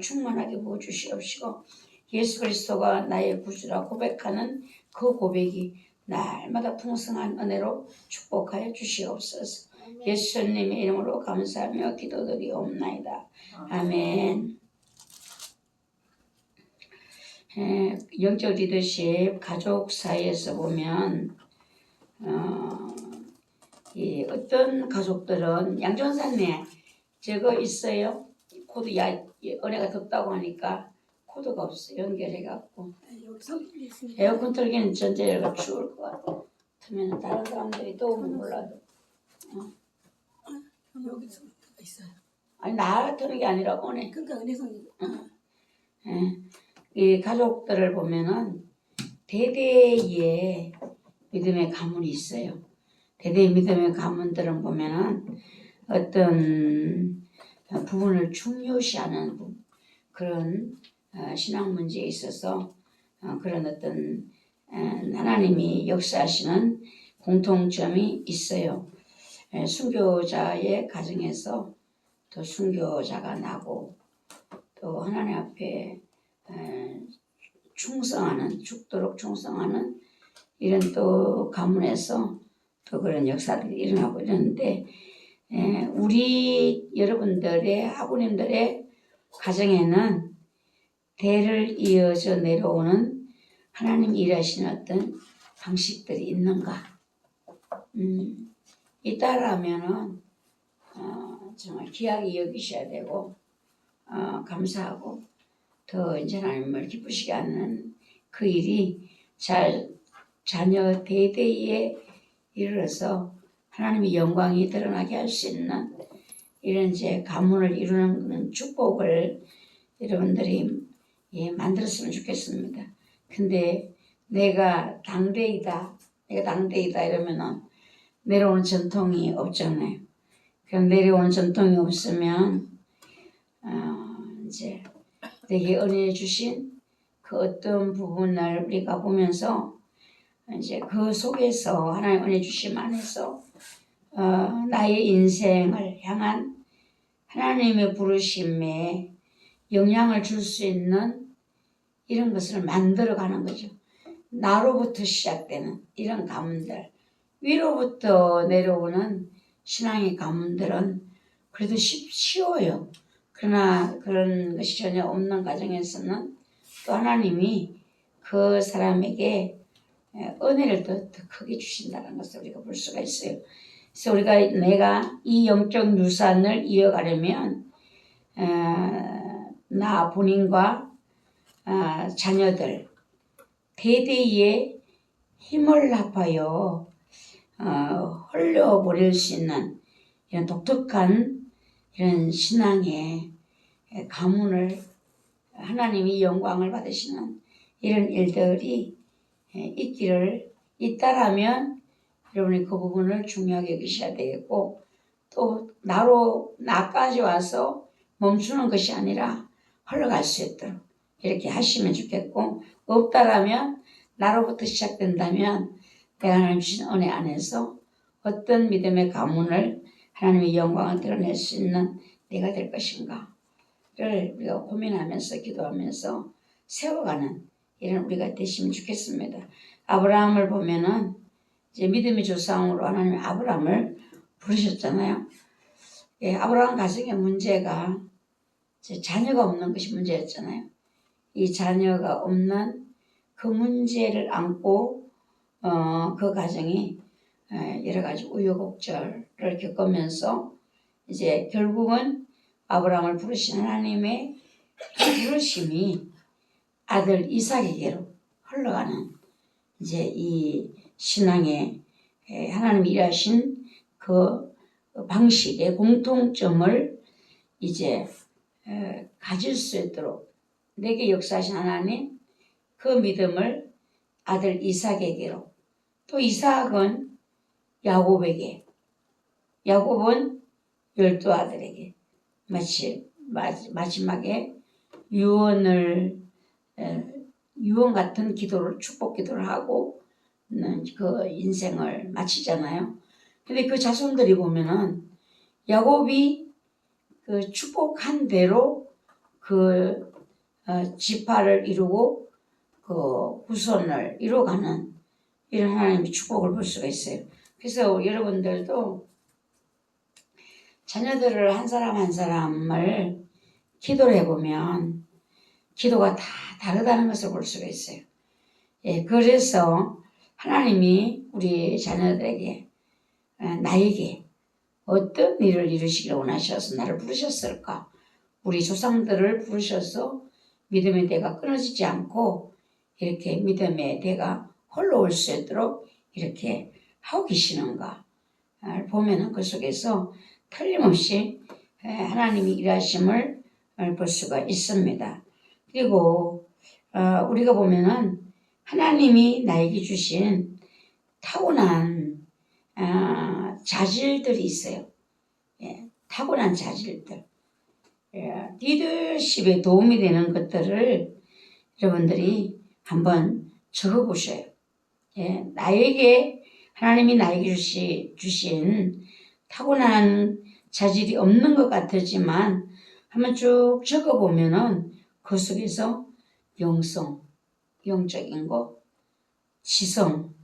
충만하게 부어주시옵시고 예수 그리스도가 나의 구주라 고백하는 그 고백이 날마다 풍성한 은혜로 축복하여 주시옵소서. 예수님의 이름으로 감사하며 기도드리옵나이다. 아멘. 영적 리더십 가족 사이에서 보면 어떤 가족들은 양전사님 저거 있어요? 코드 은혜가 덥다고 하니까 코드가 없어 연결해갖고 에어컨 틀기는 전자열가 추울 것 같아. 그러면 다른 사람들이 더우면 몰라도 여기 있어요. 아니 나 트는 게 아니라 오네. 그러니까 은혜성이 이 가족들을 보면은 대대의 믿음의 가문이 있어요. 대대의 믿음의 가문들은 보면은 어떤 부분을 중요시하는 그런 신앙 문제에 있어서 그런 어떤 하나님이 역사하시는 공통점이 있어요. 순교자의 가정에서 또 순교자가 나고 또 하나님 앞에 충성하는 죽도록 충성하는 이런 또 가문에서 또 그런 역사들이 일어나고 이러는데 우리 여러분들의 아버님들의 가정에는 대를 이어져 내려오는 하나님이 일하시는 어떤 방식들이 있는가? 있다라면은 정말 귀하게 여기셔야 되고 감사하고 더 이제 하나님을 기쁘시게 하는 그 일이 잘 자녀 대대에 이르러서 하나님의 영광이 드러나게 할 수 있는 이런 이제 가문을 이루는 축복을 여러분들이 만들었으면 좋겠습니다. 근데 내가 당대이다 이러면은 내려오는 전통이 없잖아요. 그럼 내려오는 전통이 없으면 이제 내게 은혜 주신 그 어떤 부분을 우리가 보면서 이제 그 속에서 하나님 은혜 주심 안에서 나의 인생을 향한 하나님의 부르심에 영향을 줄 수 있는 이런 것을 만들어가는 거죠. 나로부터 시작되는 이런 가문들, 위로부터 내려오는 신앙의 가문들은 그래도 쉬워요. 그러나 그런 것이 전혀 없는 가정에서는 또 하나님이 그 사람에게 은혜를 더 크게 주신다는 것을 우리가 볼 수가 있어요. 그래서 내가 이 영적 유산을 이어가려면 나 본인과 자녀들 대대의 힘을 합하여 흘려보낼 수 있는 이런 독특한 이런 신앙의 가문을 하나님이 영광을 받으시는 이런 일들이 있다라면 여러분이 그 부분을 중요하게 여기셔야 되겠고 또 나까지 와서 멈추는 것이 아니라 흘러갈 수 있도록 이렇게 하시면 좋겠고 없다라면 나로부터 시작된다면 내가 하나님 주신 은혜 안에서 어떤 믿음의 가문을 하나님의 영광을 드러낼 수 있는 내가 될 것인가를 우리가 고민하면서 기도하면서 세워가는 이런 우리가 되시면 좋겠습니다. 아브라함을 보면은 이제 믿음의 조상으로 하나님 아브라함을 부르셨잖아요. 아브라함 가정의 문제가 자녀가 없는 것이 문제였잖아요. 이 자녀가 없는 그 문제를 안고 그 가정이 여러 가지 우여곡절을 겪으면서 이제 결국은 아브라함을 부르신 하나님의 부르심이 아들 이삭에게로 흘러가는 이제 이 신앙의 하나님이 일하신 그 방식의 공통점을 이제 가질 수 있도록 내게 역사하신 하나님 그 믿음을 아들 이삭에게로 또 이삭은 야곱에게 야곱은 12 아들에게 마지막에 유언 같은 기도를 축복 기도를 하고 그 인생을 마치잖아요. 근데 그 자손들이 보면은 야곱이 그 축복한 대로 그 지파를 이루고 그 후손을 이루어가는 이런 하나님의 축복을 볼 수가 있어요. 그래서 여러분들도 자녀들을 한 사람 한 사람을 기도를 해보면 기도가 다 다르다는 것을 볼 수가 있어요. 예, 그래서 하나님이 우리 자녀들에게 나에게 어떤 일을 이루시기를 원하셔서 나를 부르셨을까? 우리 조상들을 부르셔서 믿음의 대가 끊어지지 않고 이렇게 믿음의 대가 홀로 올 수 있도록 이렇게 하고 계시는가 보면은 그 속에서 틀림없이 하나님이 일하심을 볼 수가 있습니다. 그리고 우리가 보면은 하나님이 나에게 주신 타고난 자질들이 있어요. 예, 타고난 자질들. 예, 리더십에 도움이 되는 것들을 여러분들이 한번 적어보셔요. 예, 하나님이 나에게 주신 타고난 자질이 없는 것 같지만 한번 쭉 적어보면은 그 속에서 영성, 영적인 거, 지성,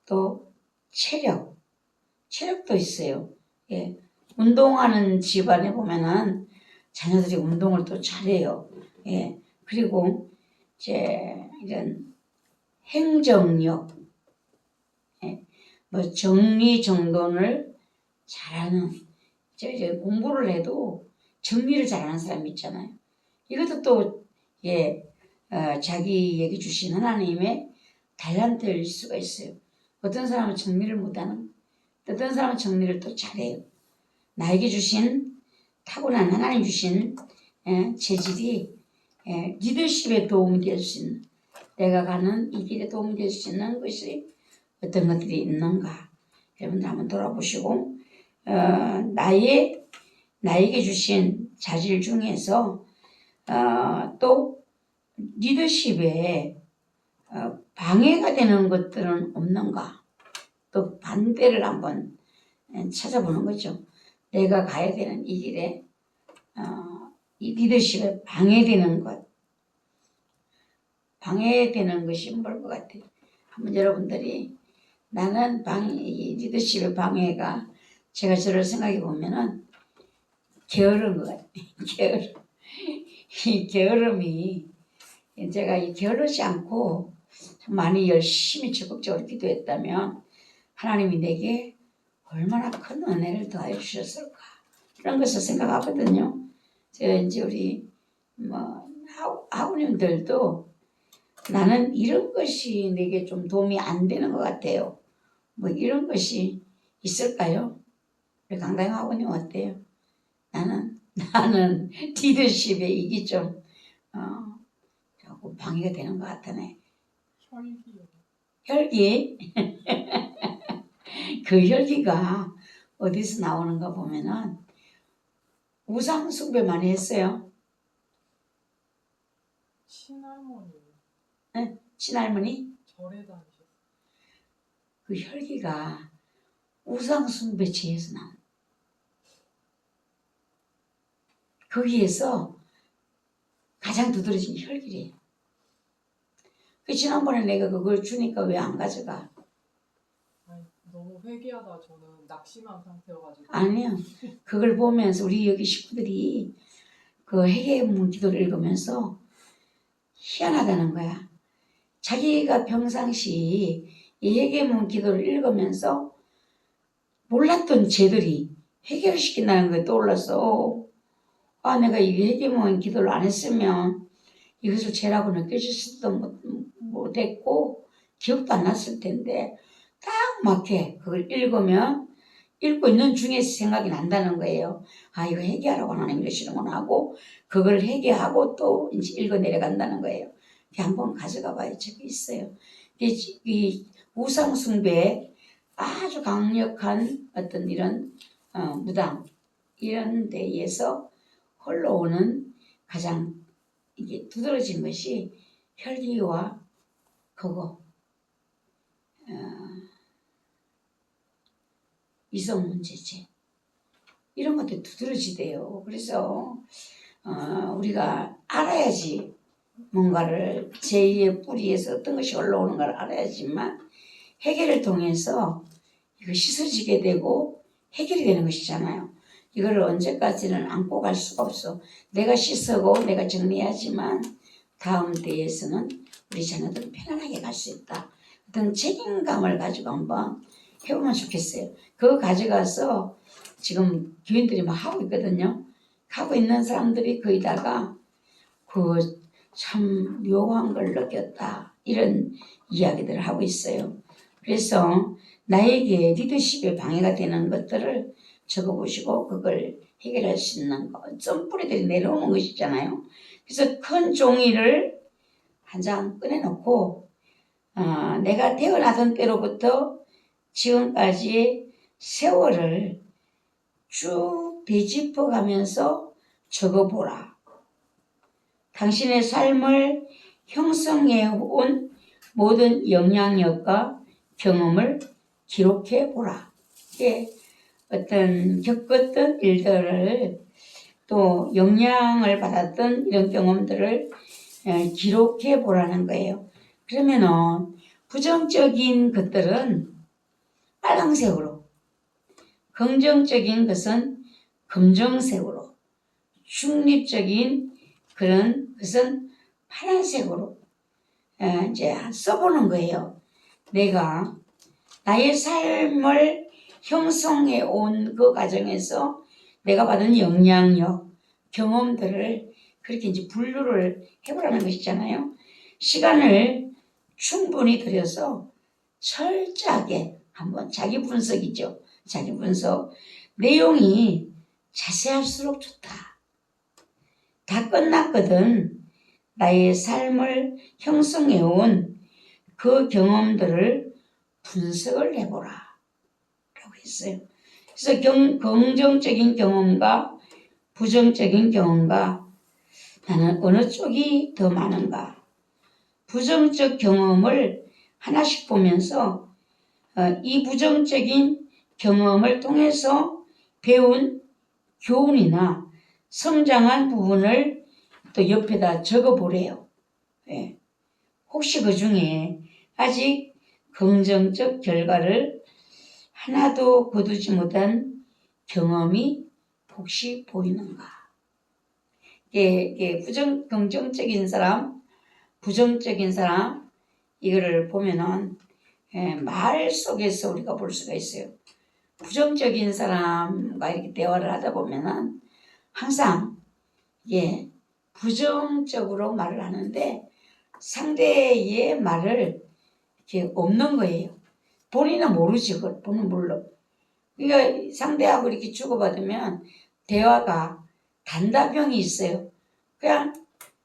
또 체력도 있어요. 예, 운동하는 집안에 보면은 자녀들이 운동을 또 잘해요. 예, 그리고 이제 이런 행정력, 예, 뭐 정리정돈을 잘하는, 이제 공부를 해도 정리를 잘하는 사람이 있잖아요. 이것도 또 예, 자기에게 주신 하나님의 달란트일 수가 있어요. 어떤 사람은 정리를 못하는, 어떤 사람은 정리를 또 잘해요. 나에게 주신 타고난 하나님 주신 재질이 리더십에 도움이 될 수 있는, 내가 가는 이 길에 도움이 될 수 있는 것이 어떤 것들이 있는가 여러분들 한번 돌아보시고 나에게 주신 자질 중에서 또 리더십에 방해가 되는 것들은 없는가, 또 반대를 한번 찾아보는 거죠. 내가 가야 되는 이 길에 이 리더십에 방해되는 것이 뭘 것 같아요. 한번 여러분들이 나는 이 리더십의 방해가, 제가 저를 생각해 보면은 게으른 것 같아요. 게으름. 이 게으름이, 제가 이 게으르지 않고 많이 열심히 적극적으로 기도했다면 하나님이 내게 얼마나 큰 은혜를 더해 주셨을까, 그런 것을 생각하거든요. 제가 이제 우리 아버님들도 나는 이런 것이 내게 좀 도움이 안 되는 것 같아요. 뭐 이런 것이 있을까요? 우리 강다영 아버님 어때요? 나는 리더십에 이게 좀 조금 방해가 되는 것 같으네. 혈기? 그 혈기가 어디서 나오는가 보면은 우상 숭배 많이 했어요. 친할머니. 네? 친할머니? 절에 다니셨어요. 그 혈기가 우상 숭배체에서 나온, 거기에서 가장 두드러진 혈기래요. 그 지난번에 내가 그걸 주니까 왜 안 가져가? 아니, 너무 회개하다 저는 낙심한 상태여가지고. 아니요. 그걸 보면서 우리 여기 식구들이 그 회개문 기도를 읽으면서 희한하다는 거야. 자기가 평상시 이 회개문 기도를 읽으면서 몰랐던 죄들이 해결을 시킨다는 거에 떠올랐어. 내가 이 회개문 기도를 안 했으면 이것을 죄라고 느껴지지도 못했고 기억도 안 났을 텐데, 딱 맞게 그걸 읽고 있는 중에 생각이 난다는 거예요. 이거 회개하라고 하나님 이러시는구나 하고 그걸 회개하고 또 이제 읽어 내려간다는 거예요. 한번 가져가 봐요. 저기 있어요. 이 우상 숭배에 아주 강력한 어떤 이런 무당 이런 데에서 흘러오는 가장 이게 두드러진 것이 혈기와 그거 이성 문제제, 이런 것들 두드러지대요. 그래서 우리가 알아야지 뭔가를 제2의 뿌리에서 어떤 것이 올라오는 걸 알아야지만 해결을 통해서 이거 씻어지게 되고 해결이 되는 것이잖아요. 이거를 언제까지는 안고 갈 수가 없어. 내가 씻어고 내가 정리하지만 다음 때에서는 우리 자녀들은 편안하게 갈 수 있다. 어떤 책임감을 가지고 한번 해보면 좋겠어요. 그거 가져가서 지금 교인들이 막 하고 있거든요. 하고 있는 사람들이 거기다가 그 참 묘한 걸 느꼈다. 이런 이야기들을 하고 있어요. 그래서 나에게 리더십에 방해가 되는 것들을 적어보시고 그걸 해결할 수 있는 거. 점뿌리들이 내려오는 것이잖아요. 그래서 큰 종이를 한 장 꺼내놓고 내가 태어나던 때로부터 지금까지 세월을 쭉 되짚어 가면서 적어보라. 당신의 삶을 형성해 온 모든 영향력과 경험을 기록해 보라. 어떤 겪었던 일들을 또 영향을 받았던 이런 경험들을 기록해 보라는 거예요. 그러면은 부정적인 것들은 빨강색으로, 긍정적인 것은 검정색으로, 중립적인 그런 것은 파란색으로 이제 써보는 거예요. 내가 나의 삶을 형성해 온 그 과정에서 내가 받은 영향력, 경험들을 그렇게 이제 분류를 해보라는 것이잖아요. 시간을 충분히 들여서 철저하게 한번 자기 분석이죠. 자기 분석. 내용이 자세할수록 좋다. 다 끝났거든. 나의 삶을 형성해온 그 경험들을 분석을 해보라. 라고 했어요. 그래서 긍정적인 경험과 부정적인 경험과 나는 어느 쪽이 더 많은가. 부정적 경험을 하나씩 보면서 이 부정적인 경험을 통해서 배운 교훈이나 성장한 부분을 또 옆에다 적어보래요. 예. 혹시 그 중에 아직 긍정적 결과를 하나도 거두지 못한 경험이 혹시 보이는가? 긍정적인 사람, 부정적인 사람, 이거를 보면은 말 속에서 우리가 볼 수가 있어요. 부정적인 사람과 이렇게 대화를 하다 보면은 항상 부정적으로 말을 하는데 상대의 말을 이렇게 없는 거예요. 본인은 모르지, 그걸. 본인은 몰라. 그러니까 상대하고 이렇게 주고받으면 대화가 단답형이 있어요. 그냥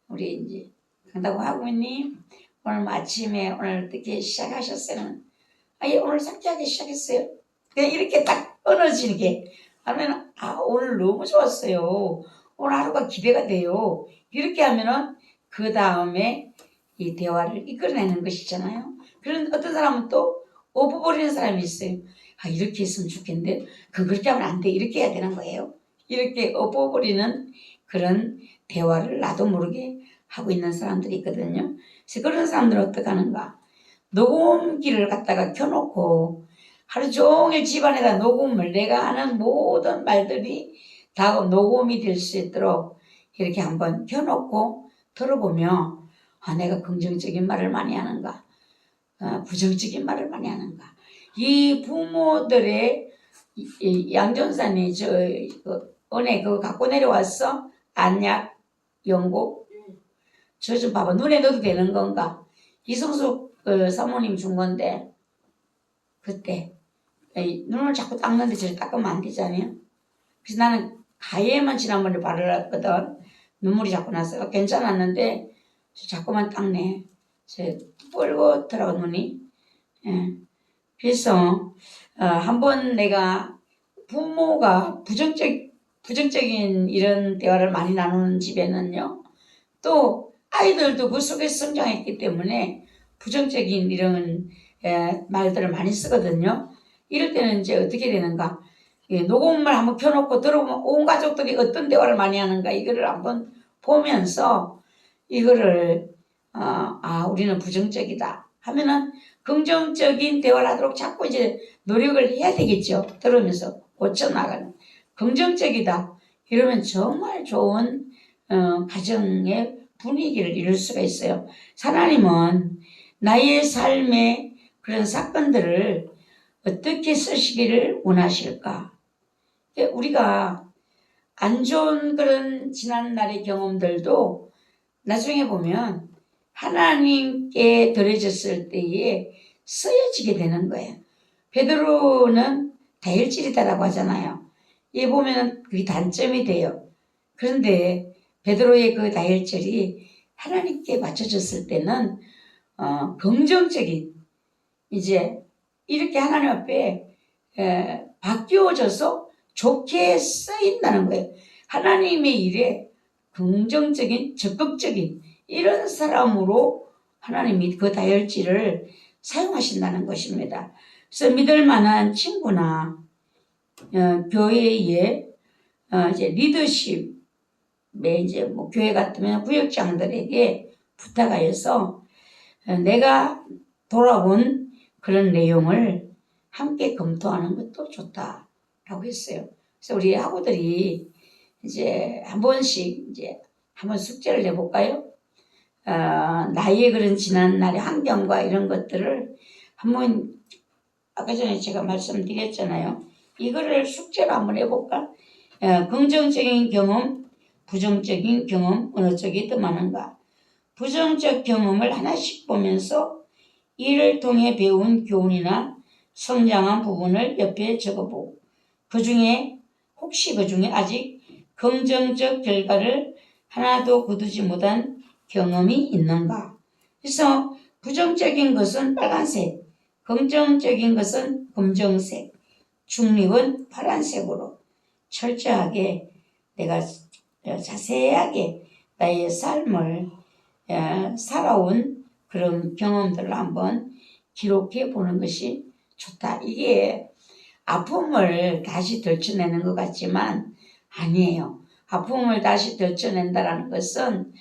우리 이제 강다구 학우님 오늘 아침에 오늘 어떻게 시작하셨어요? 예, 오늘 상쾌하게 시작했어요. 그냥 이렇게 딱 끊어지게 하면 오늘 너무 좋았어요. 오늘 하루가 기대가 돼요. 이렇게 하면은 그 다음에 이 대화를 이끌어내는 것이잖아요. 그런 어떤 사람은 또 엎어버리는 사람이 있어요. 이렇게 했으면 좋겠는데 그렇게 하면 안 돼. 이렇게 해야 되는 거예요. 이렇게 엎어버리는 그런 대화를 나도 모르게 하고 있는 사람들이 있거든요. 그래서 그런 사람들은 어떻게 하는가? 녹음기를 갖다가 켜놓고 하루 종일 집안에다 녹음을 내가 하는 모든 말들이 다 녹음이 될 수 있도록 이렇게 한번 켜놓고 들어보면 내가 긍정적인 말을 많이 하는가, 부정적인 말을 많이 하는가. 이 부모들의 양전산이 은혜 그거 갖고 내려왔어? 안약, 연고? 저 좀 봐봐. 눈에 넣어도 되는 건가? 이성숙 사모님 준 건데 그때 눈을 자꾸 닦는데 저를 닦으면 안 되잖아요. 그래서 나는 가해만 지난번에 바르거든. 눈물이 자꾸 나서 괜찮았는데 자꾸만 닦네. 뻘겋더라고 눈이. 예. 그래서 한번 내가 부모가 부정적인 이런 대화를 많이 나누는 집에는요. 또 아이들도 그 속에서 성장했기 때문에 부정적인 이런 말들을 많이 쓰거든요. 이럴 때는 이제 어떻게 되는가? 녹음을 한번 켜놓고 들어보면 온 가족들이 어떤 대화를 많이 하는가 이거를 한번 보면서 이거를 우리는 부정적이다 하면은 긍정적인 대화를 하도록 자꾸 이제 노력을 해야 되겠죠. 들으면서 고쳐나가는. 긍정적이다 이러면 정말 좋은 가정의 분위기를 이룰 수가 있어요. 하나님은 나의 삶의 그런 사건들을 어떻게 쓰시기를 원하실까? 우리가 안 좋은 그런 지난날의 경험들도 나중에 보면 하나님께 드려졌을 때에 쓰여지게 되는 거예요. 베드로는 다혈질이다라고 하잖아요. 이 보면 그게 단점이 돼요. 그런데 베드로의 그 다혈질이 하나님께 맞춰졌을 때는 긍정적인 이제 이렇게 하나님 앞에 바뀌어져서 좋게 쓰인다는 거예요. 하나님의 일에 긍정적인 적극적인 이런 사람으로 하나님이 그 다혈질을 사용하신다는 것입니다. 그래서 믿을 만한 친구나 교회의 이제 리더십에 이제 뭐 교회 같으면 구역장들에게 부탁하여서 내가 돌아본 그런 내용을 함께 검토하는 것도 좋다라고 했어요. 그래서 우리 학우들이 이제 한 번씩 이제 한번 숙제를 내볼까요? 나의 그런 지난 날의 환경과 이런 것들을 한번 아까 전에 제가 말씀드렸잖아요. 이거를 숙제로 한번 해볼까? 긍정적인 경험, 부정적인 경험 어느 쪽이 더 많은가? 부정적 경험을 하나씩 보면서 이를 통해 배운 교훈이나 성장한 부분을 옆에 적어보고 혹시 그 중에 아직 긍정적 결과를 하나도 거두지 못한 경험이 있는가? 그래서 부정적인 것은 빨간색, 긍정적인 것은 검정색, 중립은 파란색으로 철저하게 내가 자세하게 나의 삶을 살아온 그런 경험들을 한번 기록해 보는 것이 좋다. 이게 아픔을 다시 덜쳐내는 것 같지만 아니에요. 아픔을 다시 덜쳐낸다는 것은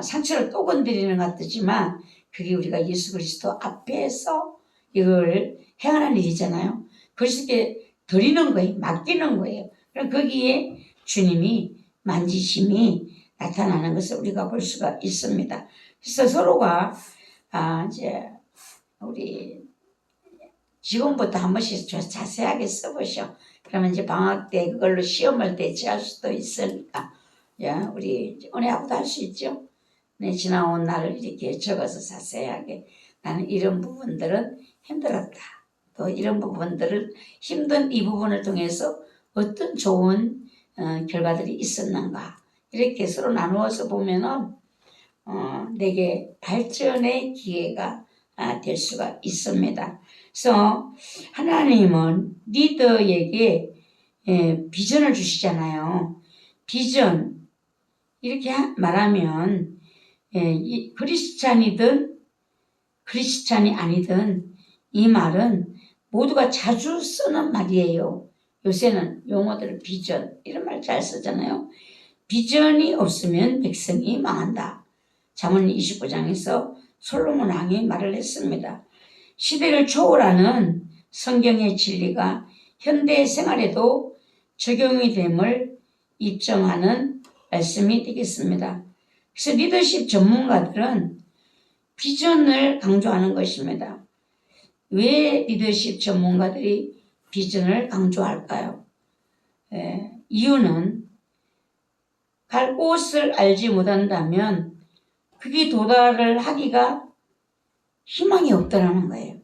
상처를 또 건드리는 것 같지만 그게 우리가 예수 그리스도 앞에서 이걸 행하는 일이잖아요. 그리스도께 드리는 거예요. 맡기는 거예요. 그럼 거기에 주님이 만지심이 나타나는 것을 우리가 볼 수가 있습니다. 그래서 서로가 이제 우리 지금부터 한 번씩 자세하게 써보셔. 그러면 이제 방학 때 그걸로 시험을 대체할 수도 있으니까 우리 은혜하고도 할 수 있죠. 네, 지나온 날을 이렇게 적어서 자세하게 나는 이런 부분들은 힘들었다. 또 이런 부분들을 힘든 이 부분을 통해서 어떤 좋은 결과들이 있었는가 이렇게 서로 나누어서 보면은 내게 발전의 기회가 될 수가 있습니다. 그래서 하나님은 리더에게 비전을 주시잖아요. 비전 이렇게 말하면 크리스찬이든 크리스찬이 아니든 이 말은 모두가 자주 쓰는 말이에요. 요새는 용어들 비전 이런 말 잘 쓰잖아요. 비전이 없으면 백성이 망한다. 잠언 29장에서 솔로몬 왕이 말을 했습니다. 시대를 초월하는 성경의 진리가 현대 생활에도 적용이 됨을 입증하는 말씀이 되겠습니다. 그래서 리더십 전문가들은 비전을 강조하는 것입니다. 왜 리더십 전문가들이 비전을 강조할까요? 이유는 갈 곳을 알지 못한다면 그게 도달을 하기가 희망이 없다라는 거예요.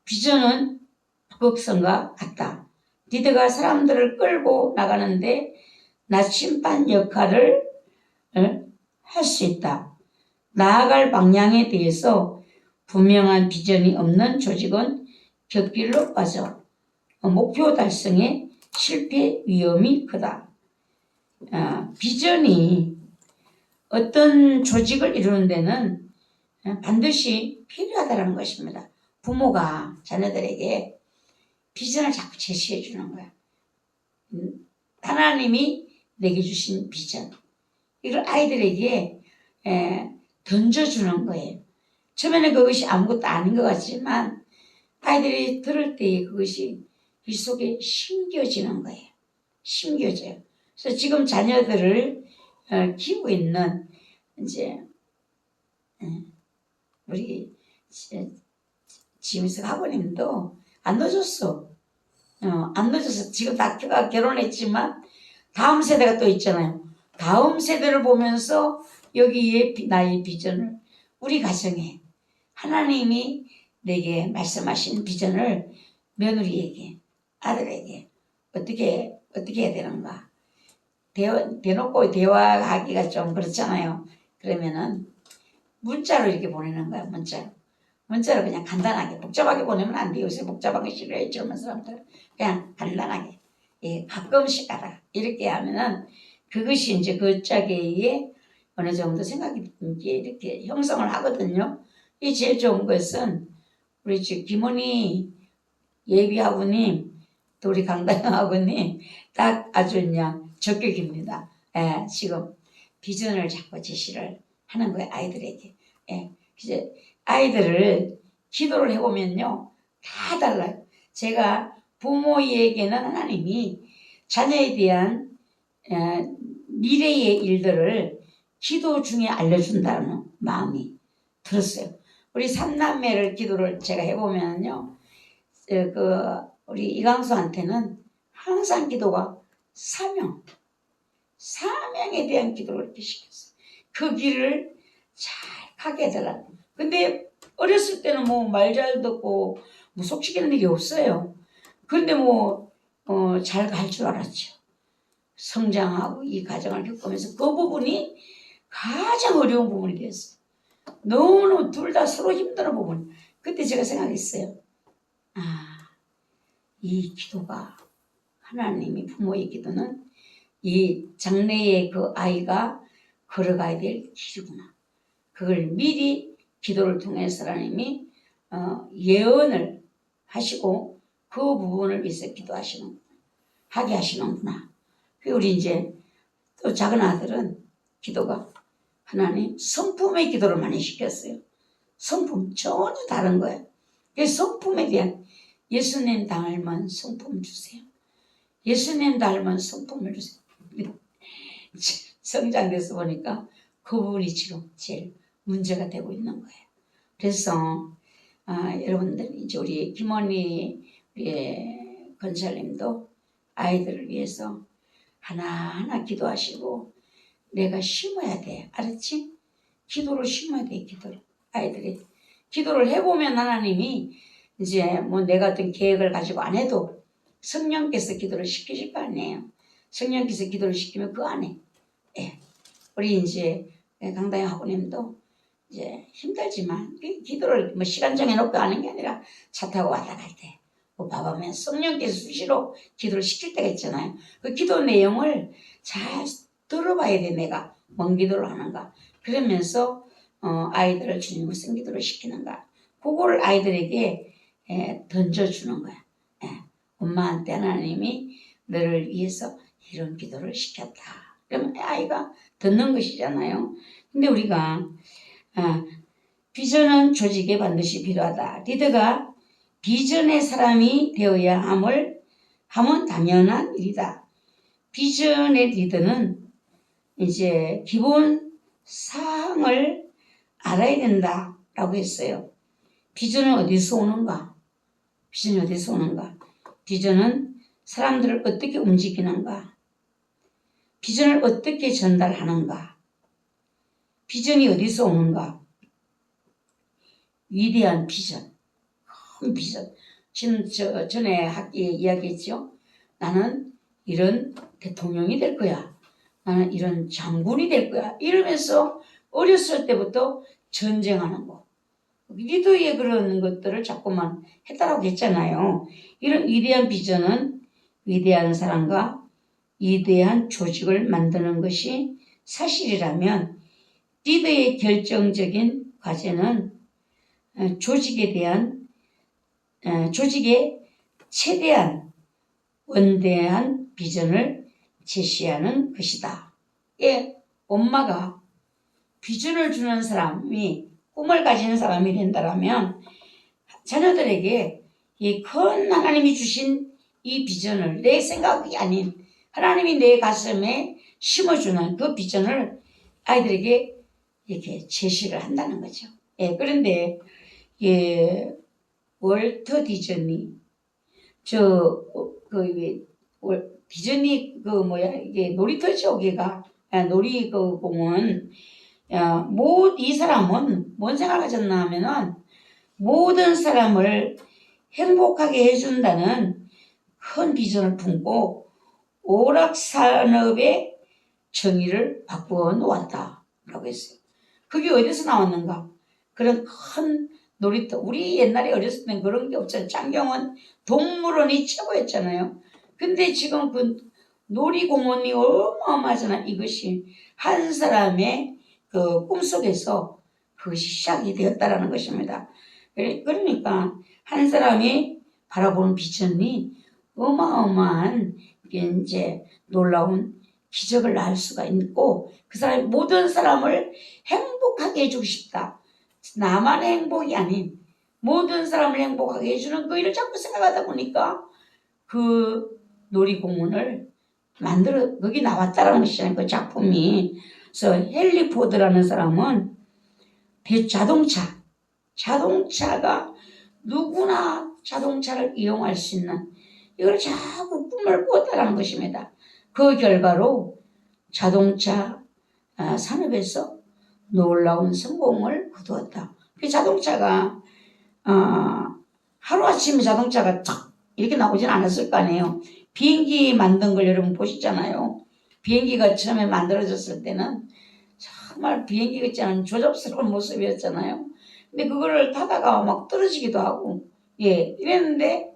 비전은 북극성과 같다. 리더가 사람들을 끌고 나가는데 나침반 역할을 할 수 있다. 나아갈 방향에 대해서 분명한 비전이 없는 조직은 곁길로 빠져 목표 달성에 실패 위험이 크다. 비전이 어떤 조직을 이루는 데는 반드시 필요하다는 것입니다. 부모가 자녀들에게 비전을 자꾸 제시해 주는 거야. 하나님이 내게 주신 비전. 이걸 아이들에게 던져주는 거예요. 처음에는 그것이 아무것도 아닌 것 같지만 아이들이 들을 때 그것이 이 속에 심겨지는 거예요. 심겨져요. 그래서 지금 자녀들을 키우고 있는 이제 우리 지임석 아버님도 안 늦었어. 안 늦어서 지금 다 결혼했지만 다음 세대가 또 있잖아요. 다음 세대를 보면서 여기에 나의 비전을 우리 가정에 하나님이 내게 말씀하신 비전을 며느리에게 아들에게 어떻게 해야 되는가 대놓고 대화하기가 좀 그렇잖아요. 그러면은 문자로 이렇게 보내는 거야. 문자로 그냥 간단하게 복잡하게 보내면 안 돼요. 요새 복잡한 거 싫어해 젊은 사람들 그냥 간단하게 가끔씩 가다 이렇게 하면은 그것이 이제 그 짝에 어느 정도 생각이 이제 이렇게 형성을 하거든요. 이 제일 좋은 것은 우리 지금 김원희 예비하고님 또 우리 강다영하고님 딱 아주 그냥 적격입니다. 지금 비전을 자꾸 제시를 하는 거예요. 아이들에게. 이제 아이들을 기도를 해보면요. 다 달라요. 제가 부모에게는 하나님이 자녀에 대한 미래의 일들을 기도 중에 알려준다는 마음이 들었어요. 우리 삼남매를 기도를 제가 해보면요. 우리 이강수한테는 항상 기도가 사명에 대한 기도를 이렇게 시켰어요. 그 길을 잘 가게 해달라고. 근데 어렸을 때는 뭐 말 잘 듣고 뭐 속시키는 일이 없어요. 그런데 잘 갈 줄 알았죠. 성장하고 이 과정을 겪으면서 그 부분이 가장 어려운 부분이 됐어요. 너무너무 둘 다 서로 힘든 부분. 그때 제가 생각했어요. 이 기도가 하나님이 부모의 기도는 이 장래의 그 아이가 걸어가야 될 길이구나. 그걸 미리 기도를 통해서 하나님이 예언을 하시고 그 부분을 위해서 하게 하시는구나. 우리 이제 또 작은 아들은 기도가 하나님 성품의 기도를 많이 시켰어요. 성품 전혀 다른 거예요. 성품에 대한 예수님 닮은 성품 주세요. 예수님 닮은 성품을 주세요. 성장돼서 보니까 그 부분이 지금 제일 문제가 되고 있는 거예요. 그래서 여러분들 이제 우리 김원희 우리 건설님도 아이들을 위해서 하나하나 기도하시고 내가 심어야 돼. 알았지? 기도를 심어야 돼. 기도를. 아이들이 기도를 해보면 하나님이 이제 내가 어떤 계획을 가지고 안 해도 성령께서 기도를 시키실 거 아니에요. 성령께서 기도를 시키면 그 안에 우리 이제 강다영 학우님도 이제 힘들지만 기도를 시간 정해놓고 하는 게 아니라 차 타고 왔다 갈 때 밥 하면 성령께서 수시로 기도를 시킬 때가 있잖아요. 그 기도 내용을 잘 들어봐야 돼. 내가 뭔 기도를 하는가. 그러면서 아이들을 주님 무슨 기도를 시키는가. 그거를 아이들에게 던져주는 거야. 엄마한테 하나님이 너를 위해서 이런 기도를 시켰다. 그러면 아이가 듣는 것이잖아요. 근데 우리가 비전은 조직에 반드시 필요하다. 리더가 비전의 사람이 되어야 함은 당연한 일이다. 비전의 리더는 이제 기본 사항을 알아야 된다라고 했어요. 비전은 어디서 오는가? 비전은 사람들을 어떻게 움직이는가? 비전을 어떻게 전달하는가? 비전이 어디서 오는가? 위대한 비전, 큰 비전. 지금 전에 학기에 이야기했죠. 나는 이런 대통령이 될 거야. 나는 이런 장군이 될 거야. 이러면서 어렸을 때부터 전쟁하는 거. 리더의 그런 것들을 자꾸만 했다라고 했잖아요. 이런 위대한 비전은 위대한 사람과 위대한 조직을 만드는 것이 사실이라면 리더의 결정적인 과제는 조직의 최대한 원대한 비전을 제시하는 것이다. 엄마가 비전을 주는 사람이 꿈을 가지는 사람이 된다면 자녀들에게 이 큰 하나님이 주신 이 비전을 내 생각이 아닌 하나님이 내 가슴에 심어주는 그 비전을 아이들에게 이렇게 제시를 한다는 거죠. 예, 그런데 예, 월터 디즈니 디즈니 이게 놀이터죠. 여기가 놀이 그 공원. 이 사람은 뭔 생각을 가졌나 하면은 모든 사람을 행복하게 해준다는 큰 비전을 품고 오락산업의 정의를 바꾸어 놓았다라고 했어요. 그게 어디서 나왔는가? 그런 큰 놀이터. 우리 옛날에 어렸을 땐 그런 게 없잖아요. 장경은 동물원이 최고였잖아요. 근데 지금 그 놀이공원이 어마어마하잖아. 이것이 한 사람의 그 꿈속에서 그것이 시작이 되었다라는 것입니다. 그러니까 한 사람이 바라보는 비전이 어마어마한 이제 놀라운 기적을 낳을 수가 있고 그 사람이 모든 사람을 행복하게 해주고 싶다. 나만의 행복이 아닌 모든 사람을 행복하게 해주는 그 일을 자꾸 생각하다 보니까 그 놀이공원을 거기 나왔다라는 것이잖아요. 그 작품이. 그래서 헨리 포드라는 사람은 자동차가 누구나 자동차를 이용할 수 있는 이걸 자꾸 꿈을 꿨다라는 것입니다. 그 결과로 자동차 산업에서 놀라운 성공을 거두었다. 그 자동차가 하루아침에 자동차가 탁 이렇게 나오진 않았을 거 아니에요. 비행기 만든 걸 여러분 보시잖아요. 비행기가 처음에 만들어졌을 때는 정말 비행기 같지 않은 조잡스러운 모습이었잖아요. 근데 그거를 타다가 막 떨어지기도 하고 이랬는데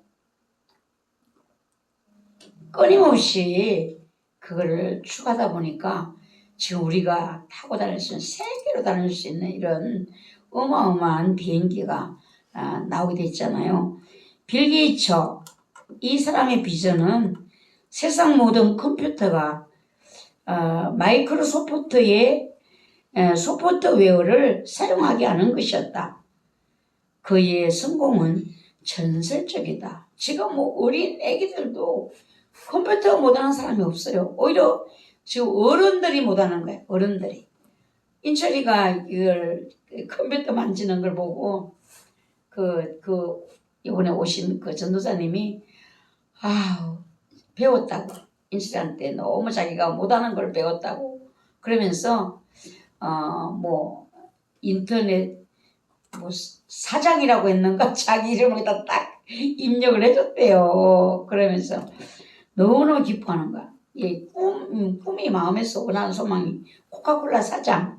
끊임없이 그거를 추가하다 보니까 지금 우리가 타고 다닐 수 있는 세계로 다닐 수 있는 이런 어마어마한 비행기가 나오게 됐잖아요. 빌 게이츠 이 사람의 비전은 세상 모든 컴퓨터가 마이크로소프트의 소프트웨어를 사용하게 하는 것이었다. 그의 성공은 전설적이다. 지금 어린 애기들도 컴퓨터 못하는 사람이 없어요. 오히려 지금 어른들이 못하는 거예요. 어른들이. 인철이가 이걸 컴퓨터 만지는 걸 보고 이번에 오신 그 전도사님이 배웠다고. 인철이한테 너무 자기가 못하는 걸 배웠다고. 그러면서 인터넷 사장이라고 했는가 자기 이름을 딱 입력을 해줬대요. 그러면서 너무너무 기뻐하는 거야. 꿈이 마음에서 원하는 소망이 코카콜라 사장.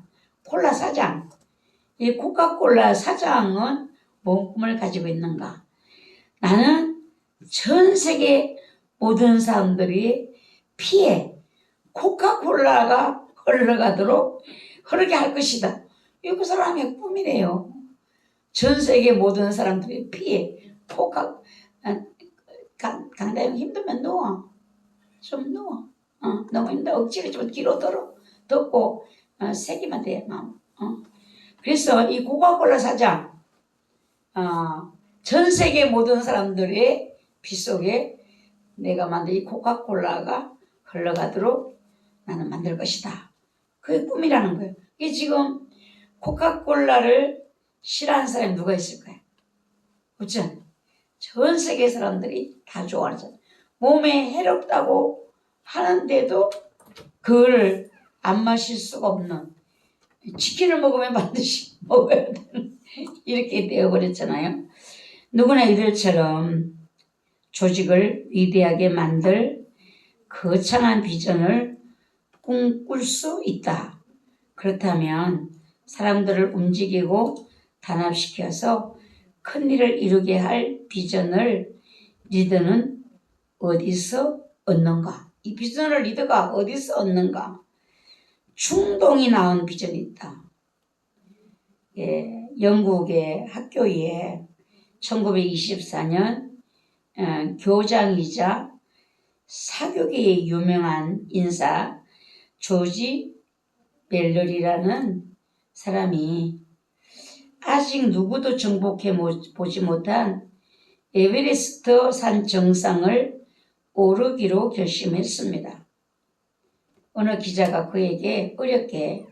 이 코카콜라 사장은 뭔 꿈을 가지고 있는가? 나는 전 세계 모든 사람들이 피에 코카콜라가 흐르게 할 것이다. 이 그 사람의 꿈이래요. 전 세계 모든 사람들이 피에 강다영 힘들면 누워. 좀 누워. 너무 힘들어. 억지로 좀 뒤로 덮고 세기만 돼. 그래서 이 코카콜라 사장 전 세계 모든 사람들의 빗속에 내가 만든 이 코카콜라가 흘러가도록 나는 만들 것이다. 그게 꿈이라는 거예요. 이게 지금 코카콜라를 싫어하는 사람이 누가 있을까요? 그렇죠? 전 세계 사람들이 다 좋아하잖아요. 몸에 해롭다고 하는데도 그걸 안 마실 수가 없는 치킨을 먹으면 반드시 먹어야 되는 이렇게 되어버렸잖아요. 누구나 이들처럼 조직을 위대하게 만들 거창한 비전을 꿈꿀 수 있다. 그렇다면 사람들을 움직이고 단합시켜서 큰일을 이루게 할 비전을 리더는 어디서 얻는가? 이 비전을 리더가 어디서 얻는가? 충동이 낳은 비전이 있다. 영국의 학교에 1924년 교장이자 사교계의 유명한 인사 조지 멜러리라는 사람이 아직 누구도 정복해 보지 못한 에베레스트 산 정상을 오르기로 결심했습니다. 어느 기자가 그에게 어렵게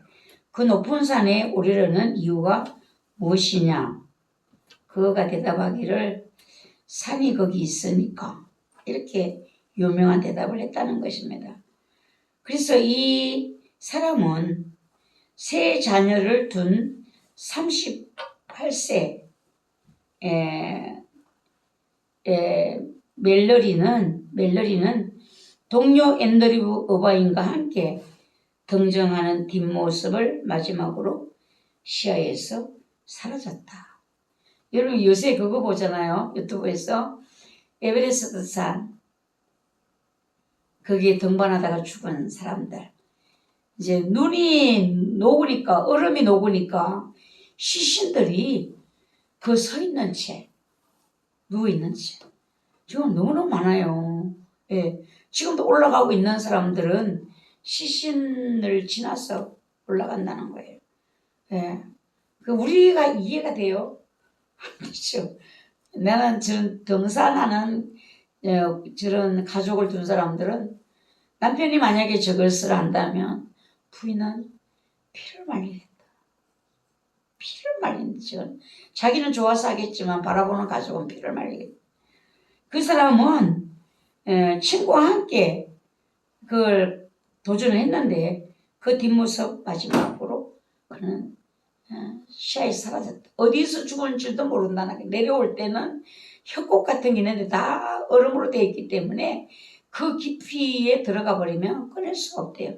그 높은 산에 오르려는 이유가 무엇이냐? 그가 대답하기를 산이 거기 있으니까, 이렇게 유명한 대답을 했다는 것입니다. 그래서 이 사람은 세 자녀를 둔 38세 멜러리는 동료 앤드류 어바인과 함께 등장하는 뒷모습을 마지막으로 시야에서 사라졌다. 여러분 요새 그거 보잖아요. 유튜브에서 에베레스트 산 거기에 등반하다가 죽은 사람들. 이제 눈이 녹으니까, 얼음이 녹으니까 시신들이 그 서 있는 채, 누워 있는 채. 지금 너무너무 많아요. 예. 지금도 올라가고 있는 사람들은 시신을 지나서 올라간다는 거예요. 예. 그 우리가 이해가 돼요? 그렇죠. 나는 저런 등산하는 저런 가족을 둔 사람들은 남편이 만약에 저것을 한다면 부인은 피를 말리겠다. 피를 말리는 자기는 좋아서 하겠지만 바라보는 가족은 피를 말리겠다. 그 사람은 친구와 함께 그걸 도전을 했는데 그 뒷모습 마지막으로 그는 시야에 사라졌다. 어디서 죽은지도 모른다는. 내려올 때는 협곡 같은 게 있는데 다 얼음으로 되어 있기 때문에 그 깊이에 들어가 버리면 꺼낼 수가 없대요.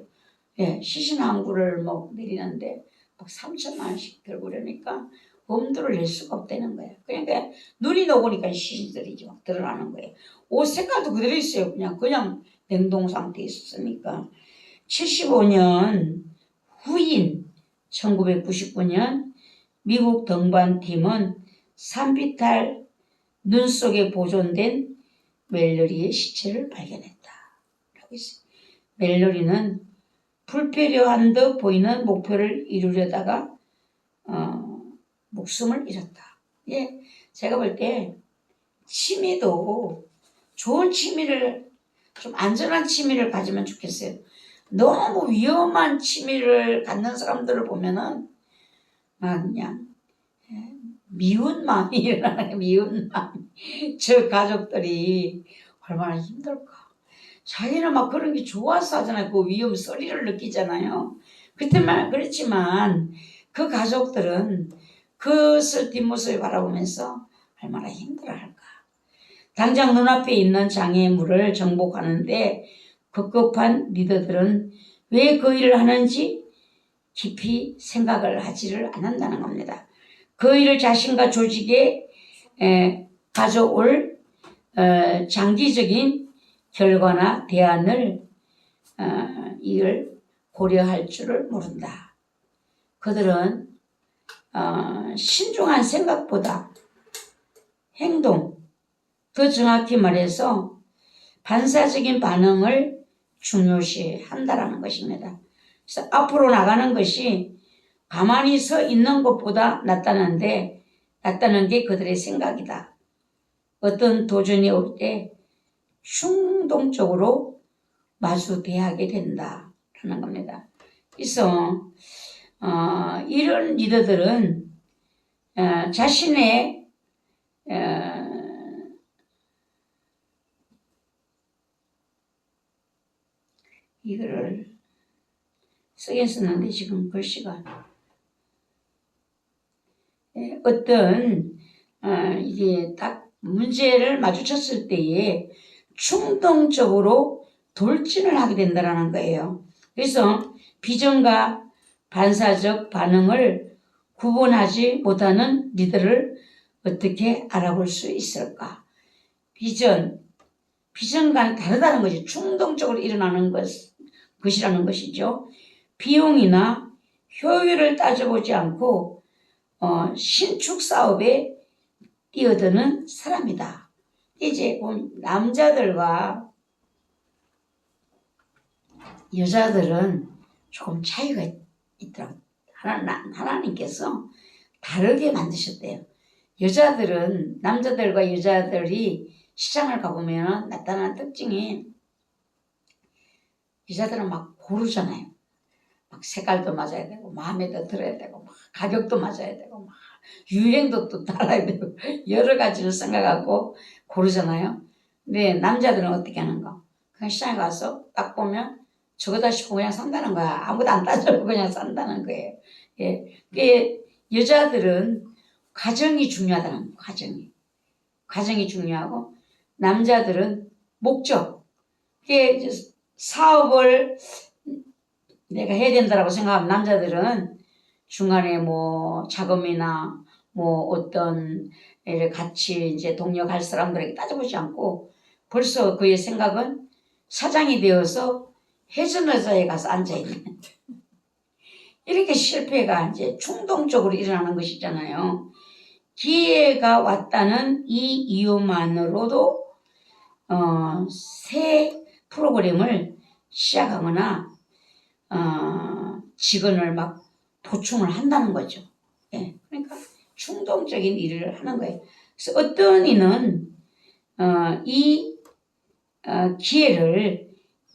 예, 시신 한 구를 내리는데 막 3천만 원씩 들고 그러니까 엄두를 낼 수가 없다는 거예요. 그러니까 눈이 녹으니까 시신들이 막 드러나는 거예요. 옷 색깔도 그대로 있어요. 그냥 냉동 상태에 있었으니까. 75년 후인 1999년 미국 등반팀은 산비탈 눈 속에 보존된 멜러리의 시체를 발견했다. 라고 있어요. 멜러리는 불필요한 듯 보이는 목표를 이루려다가 목숨을 잃었다. 예, 제가 볼 때 취미도 좋은 취미를, 좀 안전한 취미를 가지면 좋겠어요. 너무 위험한 취미를 갖는 사람들을 보면은 그냥 미운 마음이 일어나요. 미운 마음. 저 가족들이 얼마나 힘들까. 자기는 막 그런 게 좋아서 하잖아요. 그 위험 소리를 느끼잖아요. 그렇지만 그 가족들은 그것을 뒷모습을 바라보면서 얼마나 힘들어할까. 당장 눈앞에 있는 장애물을 정복하는데 급급한 리더들은 왜 그 일을 하는지 깊이 생각을 하지를 않는다는 겁니다. 그 일을 자신과 조직에 가져올 장기적인 결과나 대안을 이를 고려할 줄을 모른다. 그들은 신중한 생각보다 행동, 더 정확히 말해서 반사적인 반응을 중요시 한다라는 것입니다. 그래서 앞으로 나가는 것이 가만히 서 있는 것보다 낫다는 게 그들의 생각이다. 어떤 도전이 올 때 충동적으로 마주대하게 된다라는 겁니다. 그래서 이런 리더들은 자신의 이거를 쓰긴 썼는데 지금 글씨가 어떤 이게 딱 문제를 마주쳤을 때에 충동적으로 돌진을 하게 된다는 거예요. 그래서 비전과 반사적 반응을 구분하지 못하는 리더를 어떻게 알아볼 수 있을까? 비전과는 다르다는 것이 충동적으로 일어나는 것이라는 것이죠. 비용이나 효율을 따져보지 않고 신축 사업에 뛰어드는 사람이다. 이제 남자들과 여자들은 조금 차이가 있더라고. 하나님께서 다르게 만드셨대요. 여자들은 남자들과 여자들이 시장을 가보면 나타나는 특징이 여자들은 막 고르잖아요. 막 색깔도 맞아야 되고 마음에도 들어야 되고 막 가격도 맞아야 되고 막 유행도 또 따라야 되고 여러 가지를 생각하고 고르잖아요. 근데 남자들은 어떻게 하는가? 그냥 시장에 가서 딱 보면 저거다 싶고 그냥 산다는 거야. 아무도 안 따져보고 그냥 산다는 거예요. 예. 그게 여자들은 과정이 중요하다는 거예요. 과정이 중요하고 남자들은 목적. 그게 사업을 내가 해야 된다라고 생각하면 남자들은 중간에 뭐 자금이나 뭐 어떤 애를 같이 이제 동력할 사람들에게 따져보지 않고 벌써 그의 생각은 사장이 되어서 해전의자에 가서 앉아있는 이렇게 실패가 이제 충동적으로 일어나는 것이잖아요. 기회가 왔다는 이 이유만으로도 새 프로그램을 시작하거나 직원을 막 보충을 한다는 거죠. 예, 그러니까 충동적인 일을 하는 거예요. 그래서 어떤 이는 이 기회를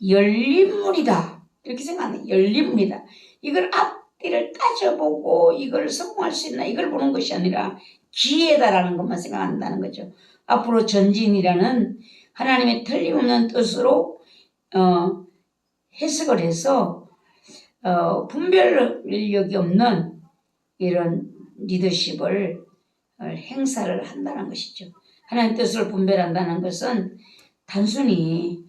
열린 문이다 이렇게 생각하는 열린 문이다. 이걸 앞뒤를 따져보고 이걸 성공할 수 있나 이걸 보는 것이 아니라 기회다라는 것만 생각한다는 거죠. 앞으로 전진이라는 하나님의 틀림없는 뜻으로 해석을 해서 분별력이 없는 이런 리더십을 행사를 한다는 것이죠. 하나님 뜻을 분별한다는 것은 단순히